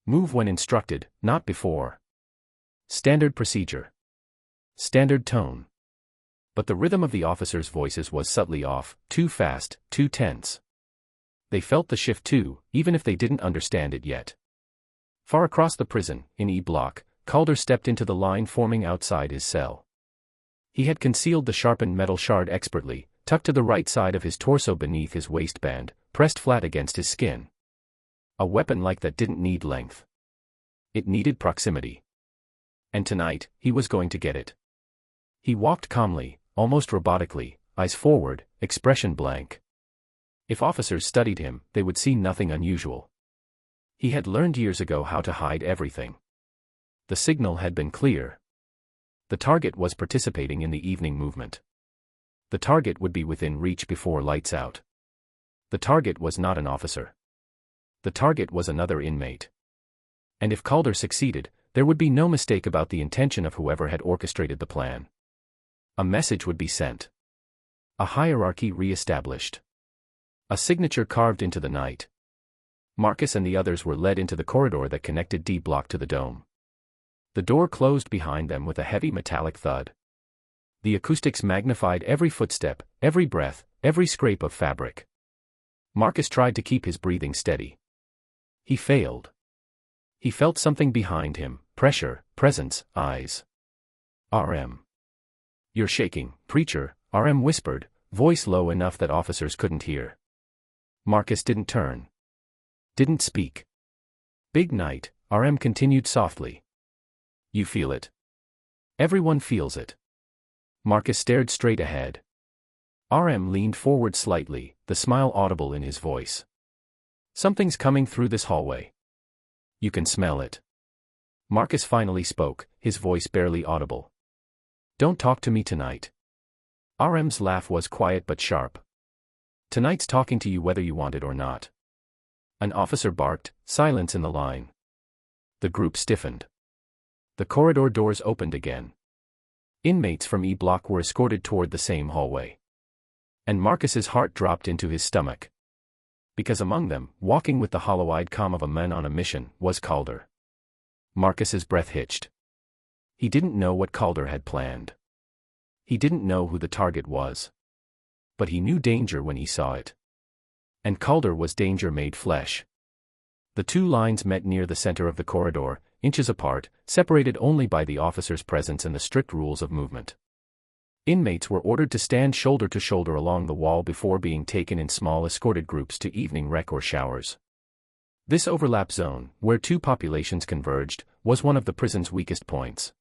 Move when instructed, not before. Standard procedure. Standard tone. But the rhythm of the officers' voices was subtly off, too fast, too tense. They felt the shift too, even if they didn't understand it yet. Far across the prison, in E block, Calder stepped into the line forming outside his cell. He had concealed the sharpened metal shard expertly, tucked to the right side of his torso beneath his waistband, pressed flat against his skin. A weapon like that didn't need length. It needed proximity. And tonight, he was going to get it. He walked calmly, almost robotically, eyes forward, expression blank. If officers studied him, they would see nothing unusual. He had learned years ago how to hide everything. The signal had been clear. The target was participating in the evening movement. The target would be within reach before lights out. The target was not an officer. The target was another inmate. And if Calder succeeded, there would be no mistake about the intention of whoever had orchestrated the plan. A message would be sent. A hierarchy re-established. A signature carved into the night. Marcus and the others were led into the corridor that connected D block to the dome. The door closed behind them with a heavy metallic thud. The acoustics magnified every footstep, every breath, every scrape of fabric. Marcus tried to keep his breathing steady. He failed. He felt something behind him, pressure, presence, eyes. RM. You're shaking, preacher, RM whispered, voice low enough that officers couldn't hear. Marcus didn't turn. Didn't speak. Big night, RM continued softly. You feel it. Everyone feels it. Marcus stared straight ahead. RM leaned forward slightly, the smile audible in his voice. Something's coming through this hallway. You can smell it. Marcus finally spoke, his voice barely audible. Don't talk to me tonight. RM's laugh was quiet but sharp. Tonight's talking to you whether you want it or not. An officer barked, silence in the line. The group stiffened. The corridor doors opened again. Inmates from E Block were escorted toward the same hallway. And Marcus's heart dropped into his stomach. Because among them, walking with the hollow-eyed calm of a man on a mission, was Calder. Marcus's breath hitched. He didn't know what Calder had planned. He didn't know who the target was. But he knew danger when he saw it. And Calder was danger made flesh. The two lines met near the center of the corridor, inches apart, separated only by the officer's presence and the strict rules of movement. Inmates were ordered to stand shoulder to shoulder along the wall before being taken in small escorted groups to evening rec or showers. This overlap zone, where two populations converged, was one of the prison's weakest points.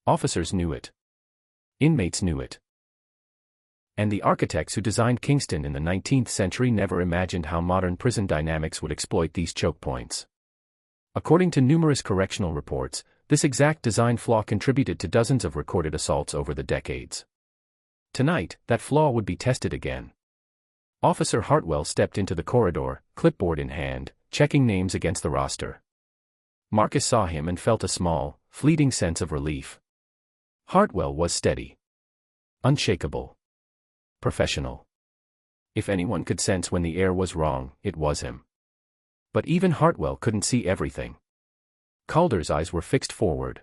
Officers knew it. Inmates knew it. And the architects who designed Kingston in the 19th century never imagined how modern prison dynamics would exploit these choke points. According to numerous correctional reports, this exact design flaw contributed to dozens of recorded assaults over the decades. Tonight, that flaw would be tested again. Officer Hartwell stepped into the corridor, clipboard in hand, checking names against the roster. Marcus saw him and felt a small, fleeting sense of relief. Hartwell was steady. Unshakable. Professional. If anyone could sense when the air was wrong, it was him. But even Hartwell couldn't see everything. Calder's eyes were fixed forward.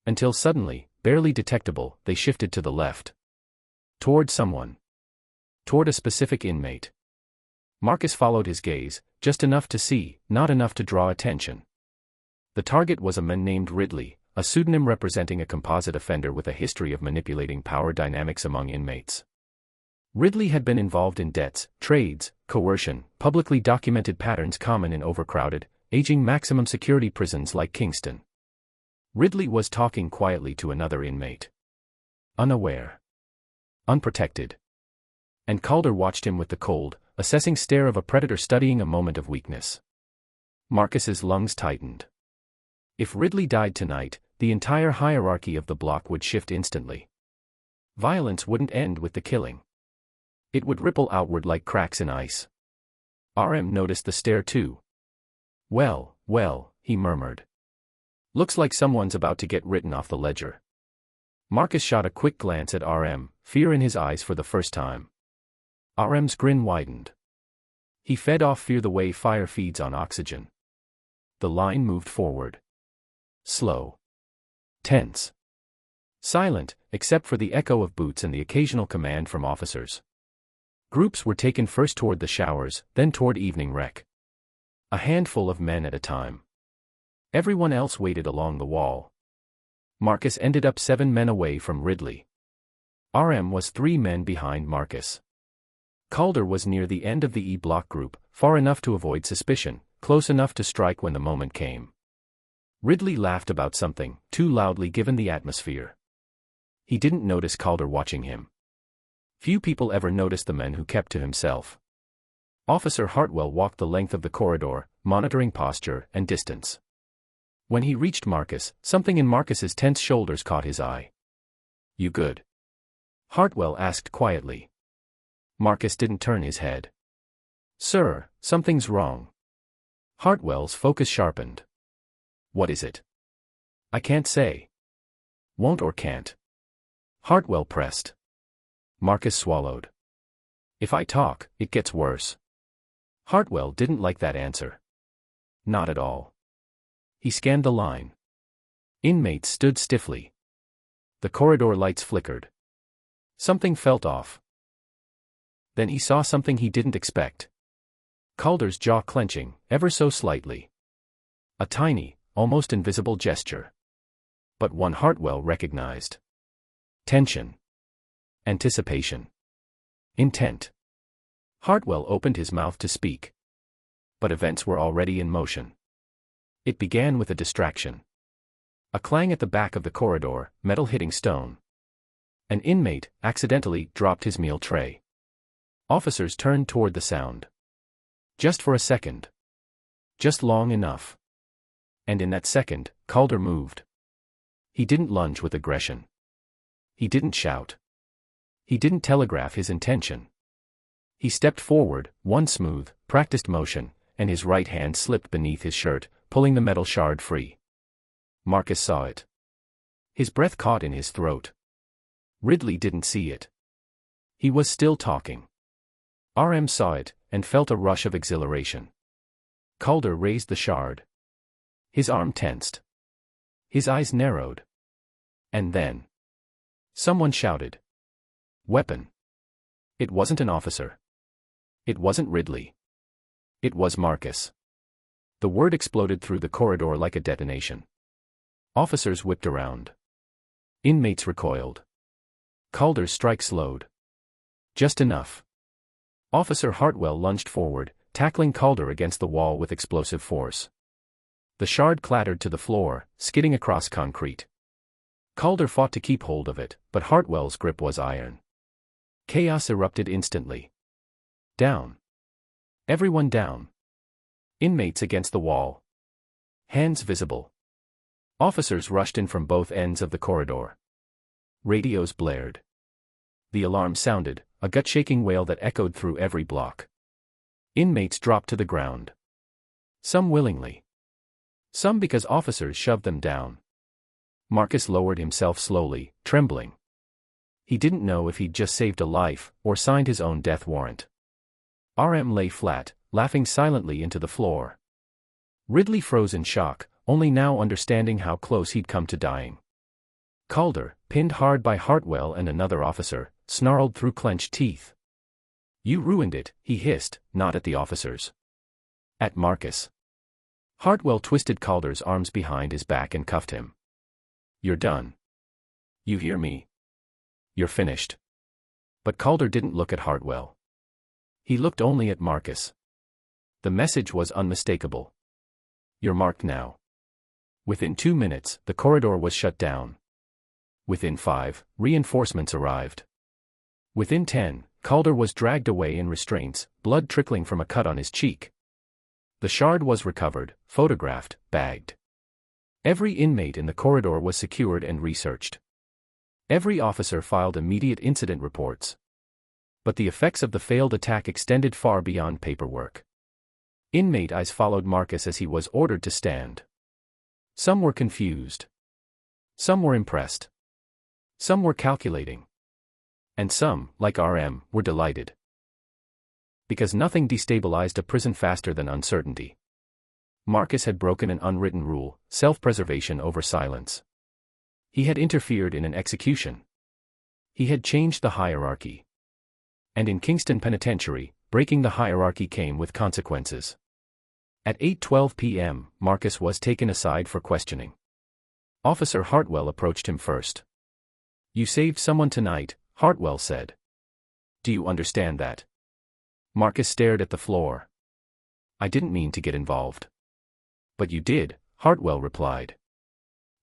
Until suddenly, barely detectable, they shifted to the left. Toward someone. Toward a specific inmate. Marcus followed his gaze, just enough to see, not enough to draw attention. The target was a man named Ridley, a pseudonym representing a composite offender with a history of manipulating power dynamics among inmates. Ridley had been involved in debts, trades, coercion, publicly documented patterns common in overcrowded, aging maximum security prisons like Kingston. Ridley was talking quietly to another inmate. Unaware. Unprotected. And Calder watched him with the cold, assessing stare of a predator studying a moment of weakness. Marcus's lungs tightened. If Ridley died tonight, the entire hierarchy of the block would shift instantly. Violence wouldn't end with the killing. It would ripple outward like cracks in ice. RM noticed the stare too. Well, he murmured. Looks like someone's about to get written off the ledger. Marcus shot a quick glance at RM, fear in his eyes for the first time. RM's grin widened. He fed off fear the way fire feeds on oxygen. The line moved forward. Slow. Tense. Silent, except for the echo of boots and the occasional command from officers. Groups were taken first toward the showers, then toward evening rec. A handful of men at a time. Everyone else waited along the wall. Marcus ended up 7 men away from Ridley. RM was 3 men behind Marcus. Calder was near the end of the E Block group, far enough to avoid suspicion, close enough to strike when the moment came. Ridley laughed about something, too loudly given the atmosphere. He didn't notice Calder watching him. Few people ever noticed the man who kept to himself. Officer Hartwell walked the length of the corridor, monitoring posture and distance. When he reached Marcus, something in Marcus's tense shoulders caught his eye. You good? Hartwell asked quietly. Marcus didn't turn his head. Sir, something's wrong. Hartwell's focus sharpened. What is it? I can't say. Won't or can't? Hartwell pressed. Marcus swallowed. If I talk, it gets worse. Hartwell didn't like that answer. Not at all. He scanned the line. Inmates stood stiffly. The corridor lights flickered. Something felt off. Then he saw something he didn't expect. Calder's jaw clenching, ever so slightly. A tiny, almost invisible gesture. But one Hartwell recognized. Tension. Anticipation. Intent. Hartwell opened his mouth to speak. But events were already in motion. It began with a distraction. A clang at the back of the corridor, metal hitting stone. An inmate accidentally dropped his meal tray. Officers turned toward the sound. Just for a second. Just long enough. And in that second, Calder moved. He didn't lunge with aggression. He didn't shout. He didn't telegraph his intention. He stepped forward, one smooth, practiced motion, and his right hand slipped beneath his shirt, pulling the metal shard free. Marcus saw it. His breath caught in his throat. Ridley didn't see it. He was still talking. RM saw it, and felt a rush of exhilaration. Calder raised the shard. His arm tensed. His eyes narrowed. And then someone shouted. Weapon. It wasn't an officer. It wasn't Ridley. It was Marcus. The word exploded through the corridor like a detonation. Officers whipped around. Inmates recoiled. Calder's strike slowed. Just enough. Officer Hartwell lunged forward, tackling Calder against the wall with explosive force. The shard clattered to the floor, skidding across concrete. Calder fought to keep hold of it, but Hartwell's grip was iron. Chaos erupted instantly. Down. Everyone down. Inmates against the wall. Hands visible. Officers rushed in from both ends of the corridor. Radios blared. The alarm sounded, a gut-shaking wail that echoed through every block. Inmates dropped to the ground. Some willingly. Some because officers shoved them down. Marcus lowered himself slowly, trembling. He didn't know if he'd just saved a life, or signed his own death warrant. RM lay flat, laughing silently into the floor. Ridley froze in shock, only now understanding how close he'd come to dying. Calder, pinned hard by Hartwell and another officer, snarled through clenched teeth. You ruined it, he hissed, not at the officers. At Marcus. Hartwell twisted Calder's arms behind his back and cuffed him. You're done. You hear me? You're finished. But Calder didn't look at Hartwell. He looked only at Marcus. The message was unmistakable. You're marked now. Within 2 minutes, the corridor was shut down. Within 5, reinforcements arrived. Within 10, Calder was dragged away in restraints, blood trickling from a cut on his cheek. The shard was recovered, photographed, bagged. Every inmate in the corridor was secured and researched. Every officer filed immediate incident reports. But the effects of the failed attack extended far beyond paperwork. Inmate eyes followed Marcus as he was ordered to stand. Some were confused. Some were impressed. Some were calculating. And some, like RM, were delighted. Because nothing destabilized a prison faster than uncertainty. Marcus had broken an unwritten rule, self-preservation over silence. He had interfered in an execution. He had changed the hierarchy. And in Kingston Penitentiary, breaking the hierarchy came with consequences. At 8:12 p.m., Marcus was taken aside for questioning. Officer Hartwell approached him first. You saved someone tonight, Hartwell said. Do you understand that? Marcus stared at the floor. I didn't mean to get involved. But you did, Hartwell replied.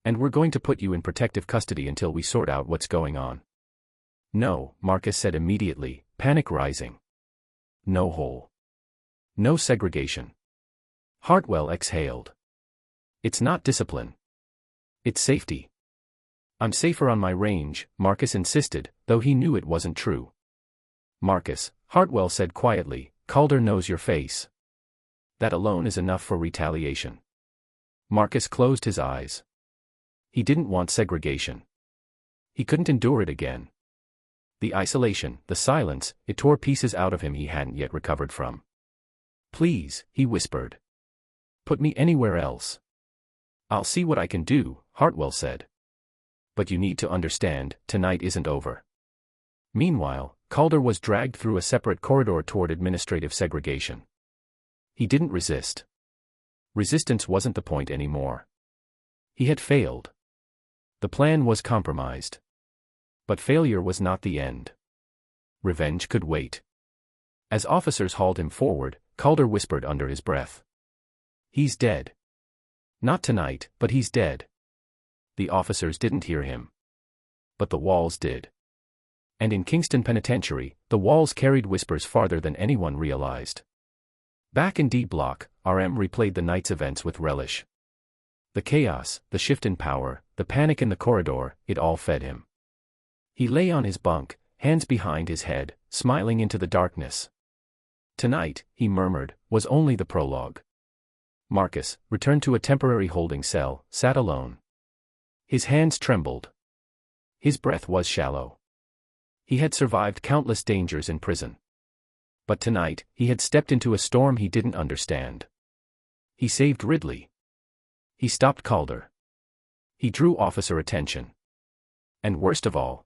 And we're going to put you in protective custody until we sort out what's going on. No, Marcus said immediately, panic rising. No hole. No segregation. Hartwell exhaled. It's not discipline. It's safety. I'm safer on my range, Marcus insisted, though he knew it wasn't true. Marcus, Hartwell said quietly, Calder knows your face. That alone is enough for retaliation. Marcus closed his eyes. He didn't want segregation. He couldn't endure it again. The isolation, the silence, it tore pieces out of him he hadn't yet recovered from. Please, he whispered. Put me anywhere else. I'll see what I can do, Hartwell said. But you need to understand, tonight isn't over. Meanwhile, Calder was dragged through a separate corridor toward administrative segregation. He didn't resist. Resistance wasn't the point anymore. He had failed. The plan was compromised. But failure was not the end. Revenge could wait. As officers hauled him forward, Calder whispered under his breath. He's dead. Not tonight, but he's dead. The officers didn't hear him. But the walls did. And in Kingston Penitentiary, the walls carried whispers farther than anyone realized. Back in D Block, RM replayed the night's events with relish. The chaos, the shift in power, the panic in the corridor, it all fed him. He lay on his bunk, hands behind his head, smiling into the darkness. Tonight, he murmured, was only the prologue. Marcus, returned to a temporary holding cell, sat alone. His hands trembled. His breath was shallow. He had survived countless dangers in prison. But tonight, he had stepped into a storm he didn't understand. He saved Ridley. He stopped Calder. He drew officer attention. And worst of all,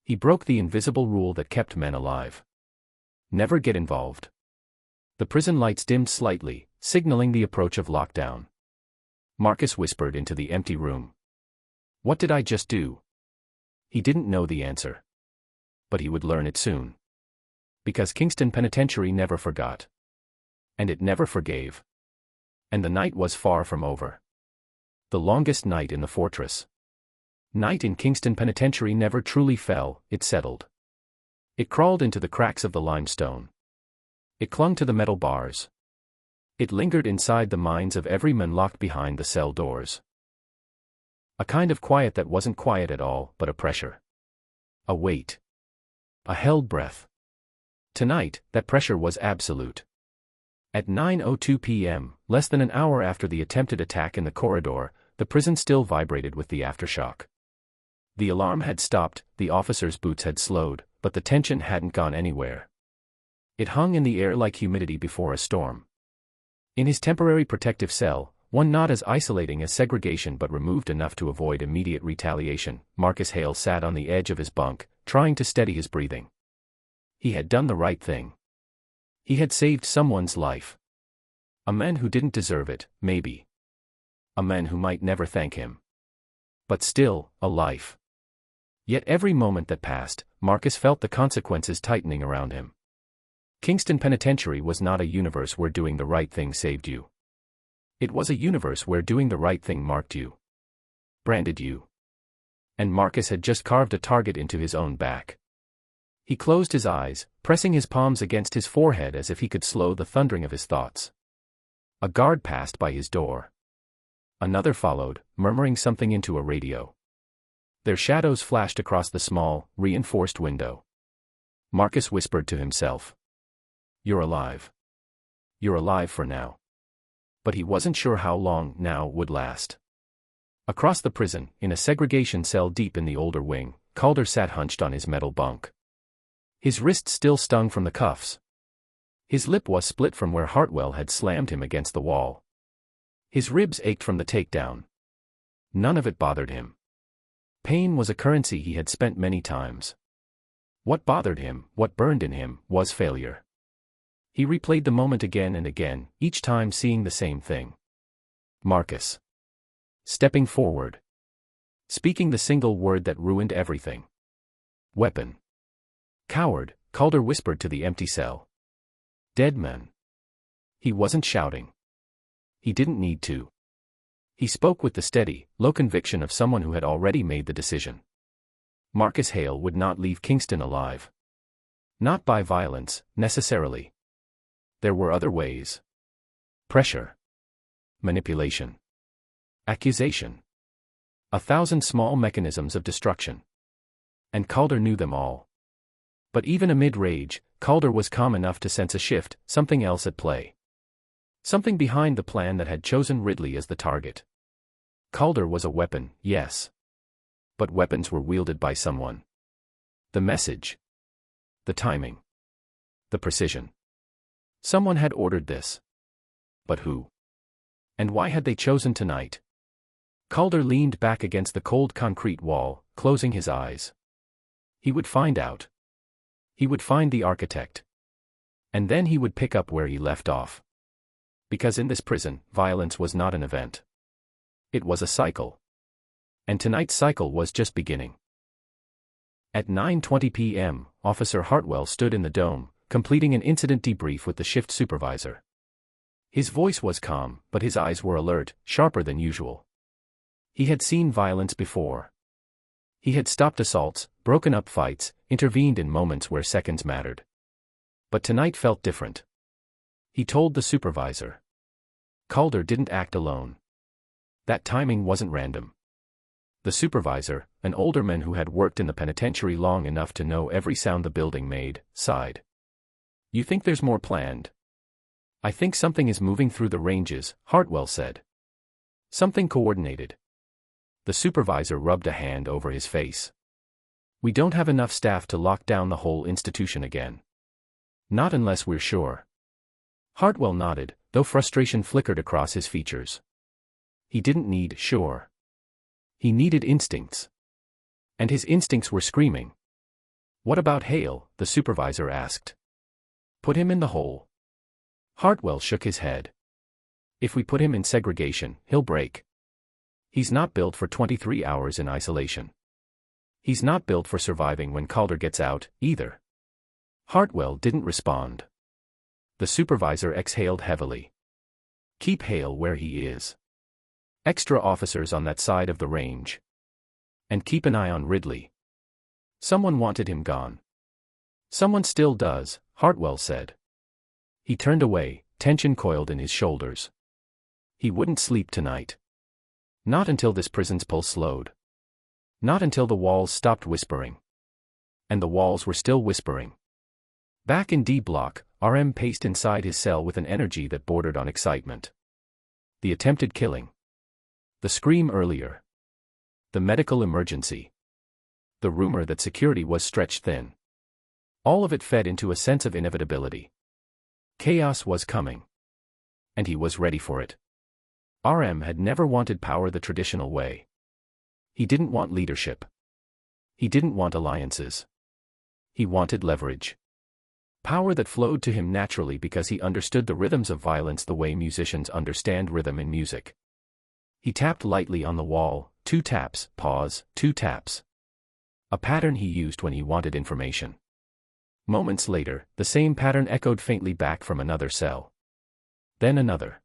he broke the invisible rule that kept men alive. Never get involved. The prison lights dimmed slightly, signaling the approach of lockdown. Marcus whispered into the empty room. What did I just do? He didn't know the answer. But he would learn it soon. Because Kingston Penitentiary never forgot. And it never forgave. And the night was far from over. The longest night in the fortress. Night in Kingston Penitentiary never truly fell, it settled. It crawled into the cracks of the limestone. It clung to the metal bars. It lingered inside the minds of every man locked behind the cell doors. A kind of quiet that wasn't quiet at all, but a pressure. A weight. A held breath. Tonight, that pressure was absolute. At 9:02 p.m., less than an hour after the attempted attack in the corridor, the prison still vibrated with the aftershock. The alarm had stopped, the officers' boots had slowed, but the tension hadn't gone anywhere. It hung in the air like humidity before a storm. In his temporary protective cell, one not as isolating as segregation but removed enough to avoid immediate retaliation, Marcus Hale sat on the edge of his bunk, trying to steady his breathing. He had done the right thing. He had saved someone's life. A man who didn't deserve it, maybe. A man who might never thank him. But still, a life. Yet every moment that passed, Marcus felt the consequences tightening around him. Kingston Penitentiary was not a universe where doing the right thing saved you. It was a universe where doing the right thing marked you. Branded you. And Marcus had just carved a target into his own back. He closed his eyes, pressing his palms against his forehead as if he could slow the thundering of his thoughts. A guard passed by his door. Another followed, murmuring something into a radio. Their shadows flashed across the small, reinforced window. Marcus whispered to himself. You're alive. You're alive for now. But he wasn't sure how long now would last. Across the prison, in a segregation cell deep in the older wing, Calder sat hunched on his metal bunk. His wrist still stung from the cuffs. His lip was split from where Hartwell had slammed him against the wall. His ribs ached from the takedown. None of it bothered him. Pain was a currency he had spent many times. What bothered him, what burned in him, was failure. He replayed the moment again and again, each time seeing the same thing. Marcus. Stepping forward. Speaking the single word that ruined everything. Weapon. Coward, Calder whispered to the empty cell. Dead man. He wasn't shouting. He didn't need to. He spoke with the steady, low conviction of someone who had already made the decision. Marcus Hale would not leave Kingston alive. Not by violence, necessarily. There were other ways. Pressure. Manipulation. Accusation. 1,000 small mechanisms of destruction. And Calder knew them all. But even amid rage, Calder was calm enough to sense a shift, something else at play. Something behind the plan that had chosen Ridley as the target. Calder was a weapon, yes. But weapons were wielded by someone. The message. The timing. The precision. Someone had ordered this. But who? And why had they chosen tonight? Calder leaned back against the cold concrete wall, closing his eyes. He would find out. He would find the architect. And then he would pick up where he left off. Because in this prison, violence was not an event. It was a cycle. And tonight's cycle was just beginning. At 9:20 p.m., Officer Hartwell stood in the dome, completing an incident debrief with the shift supervisor. His voice was calm, but his eyes were alert, sharper than usual. He had seen violence before. He had stopped assaults, broken up fights, intervened in moments where seconds mattered. But tonight felt different. He told the supervisor. Calder didn't act alone. That timing wasn't random. The supervisor, an older man who had worked in the penitentiary long enough to know every sound the building made, sighed. "You think there's more planned?" "I think something is moving through the ranges," Hartwell said. "Something coordinated." The supervisor rubbed a hand over his face. "We don't have enough staff to lock down the whole institution again. Not unless we're sure." Hartwell nodded, though frustration flickered across his features. He didn't need sure. He needed instincts. And his instincts were screaming. "What about Hale?" the supervisor asked. "Put him in the hole." Hartwell shook his head. "If we put him in segregation, he'll break. He's not built for 23 hours in isolation. He's not built for surviving when Calder gets out, either." Hartwell didn't respond. The supervisor exhaled heavily. "Keep Hale where he is. Extra officers on that side of the range. And keep an eye on Ridley. Someone wanted him gone." "Someone still does," Hartwell said. He turned away, tension coiled in his shoulders. He wouldn't sleep tonight. Not until this prison's pulse slowed. Not until the walls stopped whispering. And the walls were still whispering. Back in D Block, RM paced inside his cell with an energy that bordered on excitement. The attempted killing. The scream earlier. The medical emergency. The rumor that security was stretched thin. All of it fed into a sense of inevitability. Chaos was coming. And he was ready for it. RM had never wanted power the traditional way. He didn't want leadership. He didn't want alliances. He wanted leverage. Power that flowed to him naturally because he understood the rhythms of violence the way musicians understand rhythm in music. He tapped lightly on the wall, 2 taps, pause, 2 taps. A pattern he used when he wanted information. Moments later, the same pattern echoed faintly back from another cell. Then another.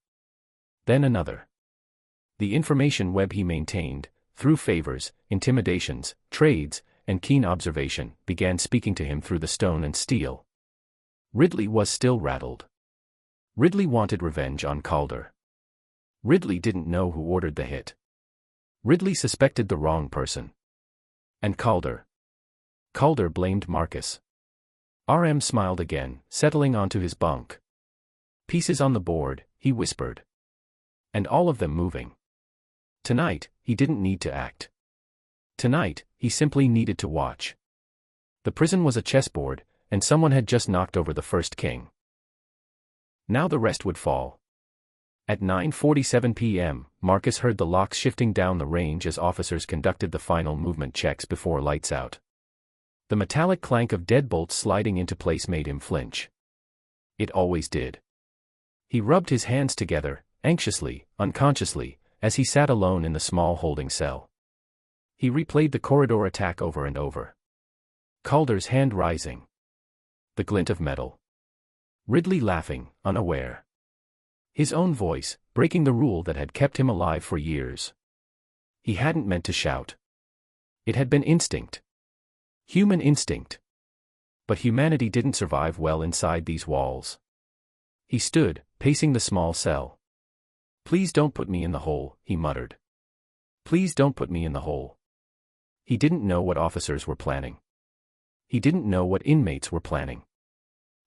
Then another. The information web he maintained, through favors, intimidations, trades, and keen observation, began speaking to him through the stone and steel. Ridley was still rattled. Ridley wanted revenge on Calder. Ridley didn't know who ordered the hit. Ridley suspected the wrong person. And Calder blamed Marcus. RM smiled again, settling onto his bunk. "Pieces on the board," he whispered. "And all of them moving." Tonight, he didn't need to act. Tonight, he simply needed to watch. The prison was a chessboard, and someone had just knocked over the first king. Now the rest would fall. At 9:47 p.m., Marcus heard the locks shifting down the range as officers conducted the final movement checks before lights out. The metallic clank of deadbolts sliding into place made him flinch. It always did. He rubbed his hands together, anxiously, unconsciously, as he sat alone in the small holding cell. He replayed the corridor attack over and over. Calder's hand rising. The glint of metal. Ridley laughing, unaware. His own voice, breaking the rule that had kept him alive for years. He hadn't meant to shout. It had been instinct. Human instinct. But humanity didn't survive well inside these walls. He stood, pacing the small cell. "Please don't put me in the hole," he muttered. "Please don't put me in the hole." He didn't know what officers were planning. He didn't know what inmates were planning.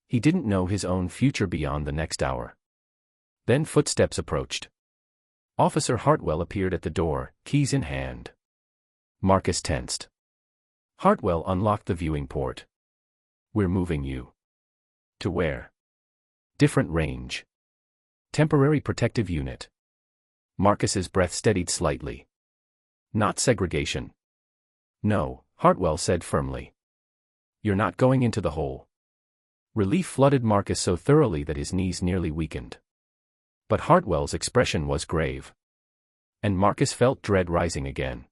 He didn't know his own future beyond the next hour. Then footsteps approached. Officer Hartwell appeared at the door, keys in hand. Marcus tensed. Hartwell unlocked the viewing port. "We're moving you." "To where?" "Different range. Temporary protective unit." Marcus's breath steadied slightly. "Not segregation." "No," Hartwell said firmly. "You're not going into the hole." Relief flooded Marcus so thoroughly that his knees nearly weakened. But Hartwell's expression was grave. And Marcus felt dread rising again.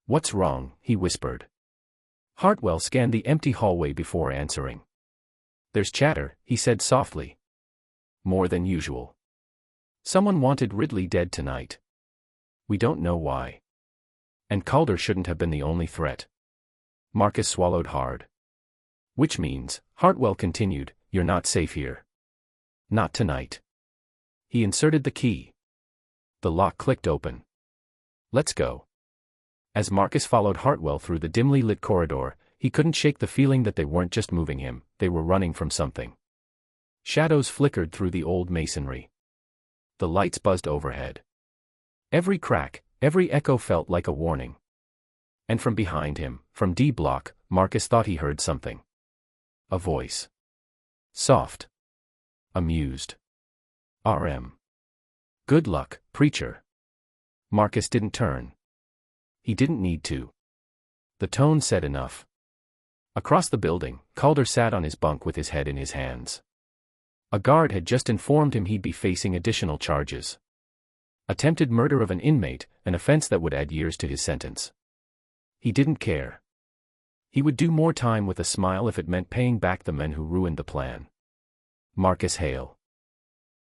"What's wrong?" he whispered. Hartwell scanned the empty hallway before answering. "There's chatter," he said softly. "More than usual. Someone wanted Ridley dead tonight. We don't know why. And Calder shouldn't have been the only threat." Marcus swallowed hard. Which means, Hartwell continued, you're not safe here. Not tonight. He inserted the key. The lock clicked open. Let's go. As Marcus followed Hartwell through the dimly lit corridor, he couldn't shake the feeling that they weren't just moving him, they were running from something. Shadows flickered through the old masonry. The lights buzzed overhead. Every crack, every echo felt like a warning. And from behind him, from D block, Marcus thought he heard something. A voice. Soft. Amused. RM. Good luck, preacher. Marcus didn't turn. He didn't need to. The tone said enough. Across the building, Calder sat on his bunk with his head in his hands. A guard had just informed him he'd be facing additional charges. Attempted murder of an inmate, an offense that would add years to his sentence. He didn't care. He would do more time with a smile if it meant paying back the men who ruined the plan. Marcus Hale.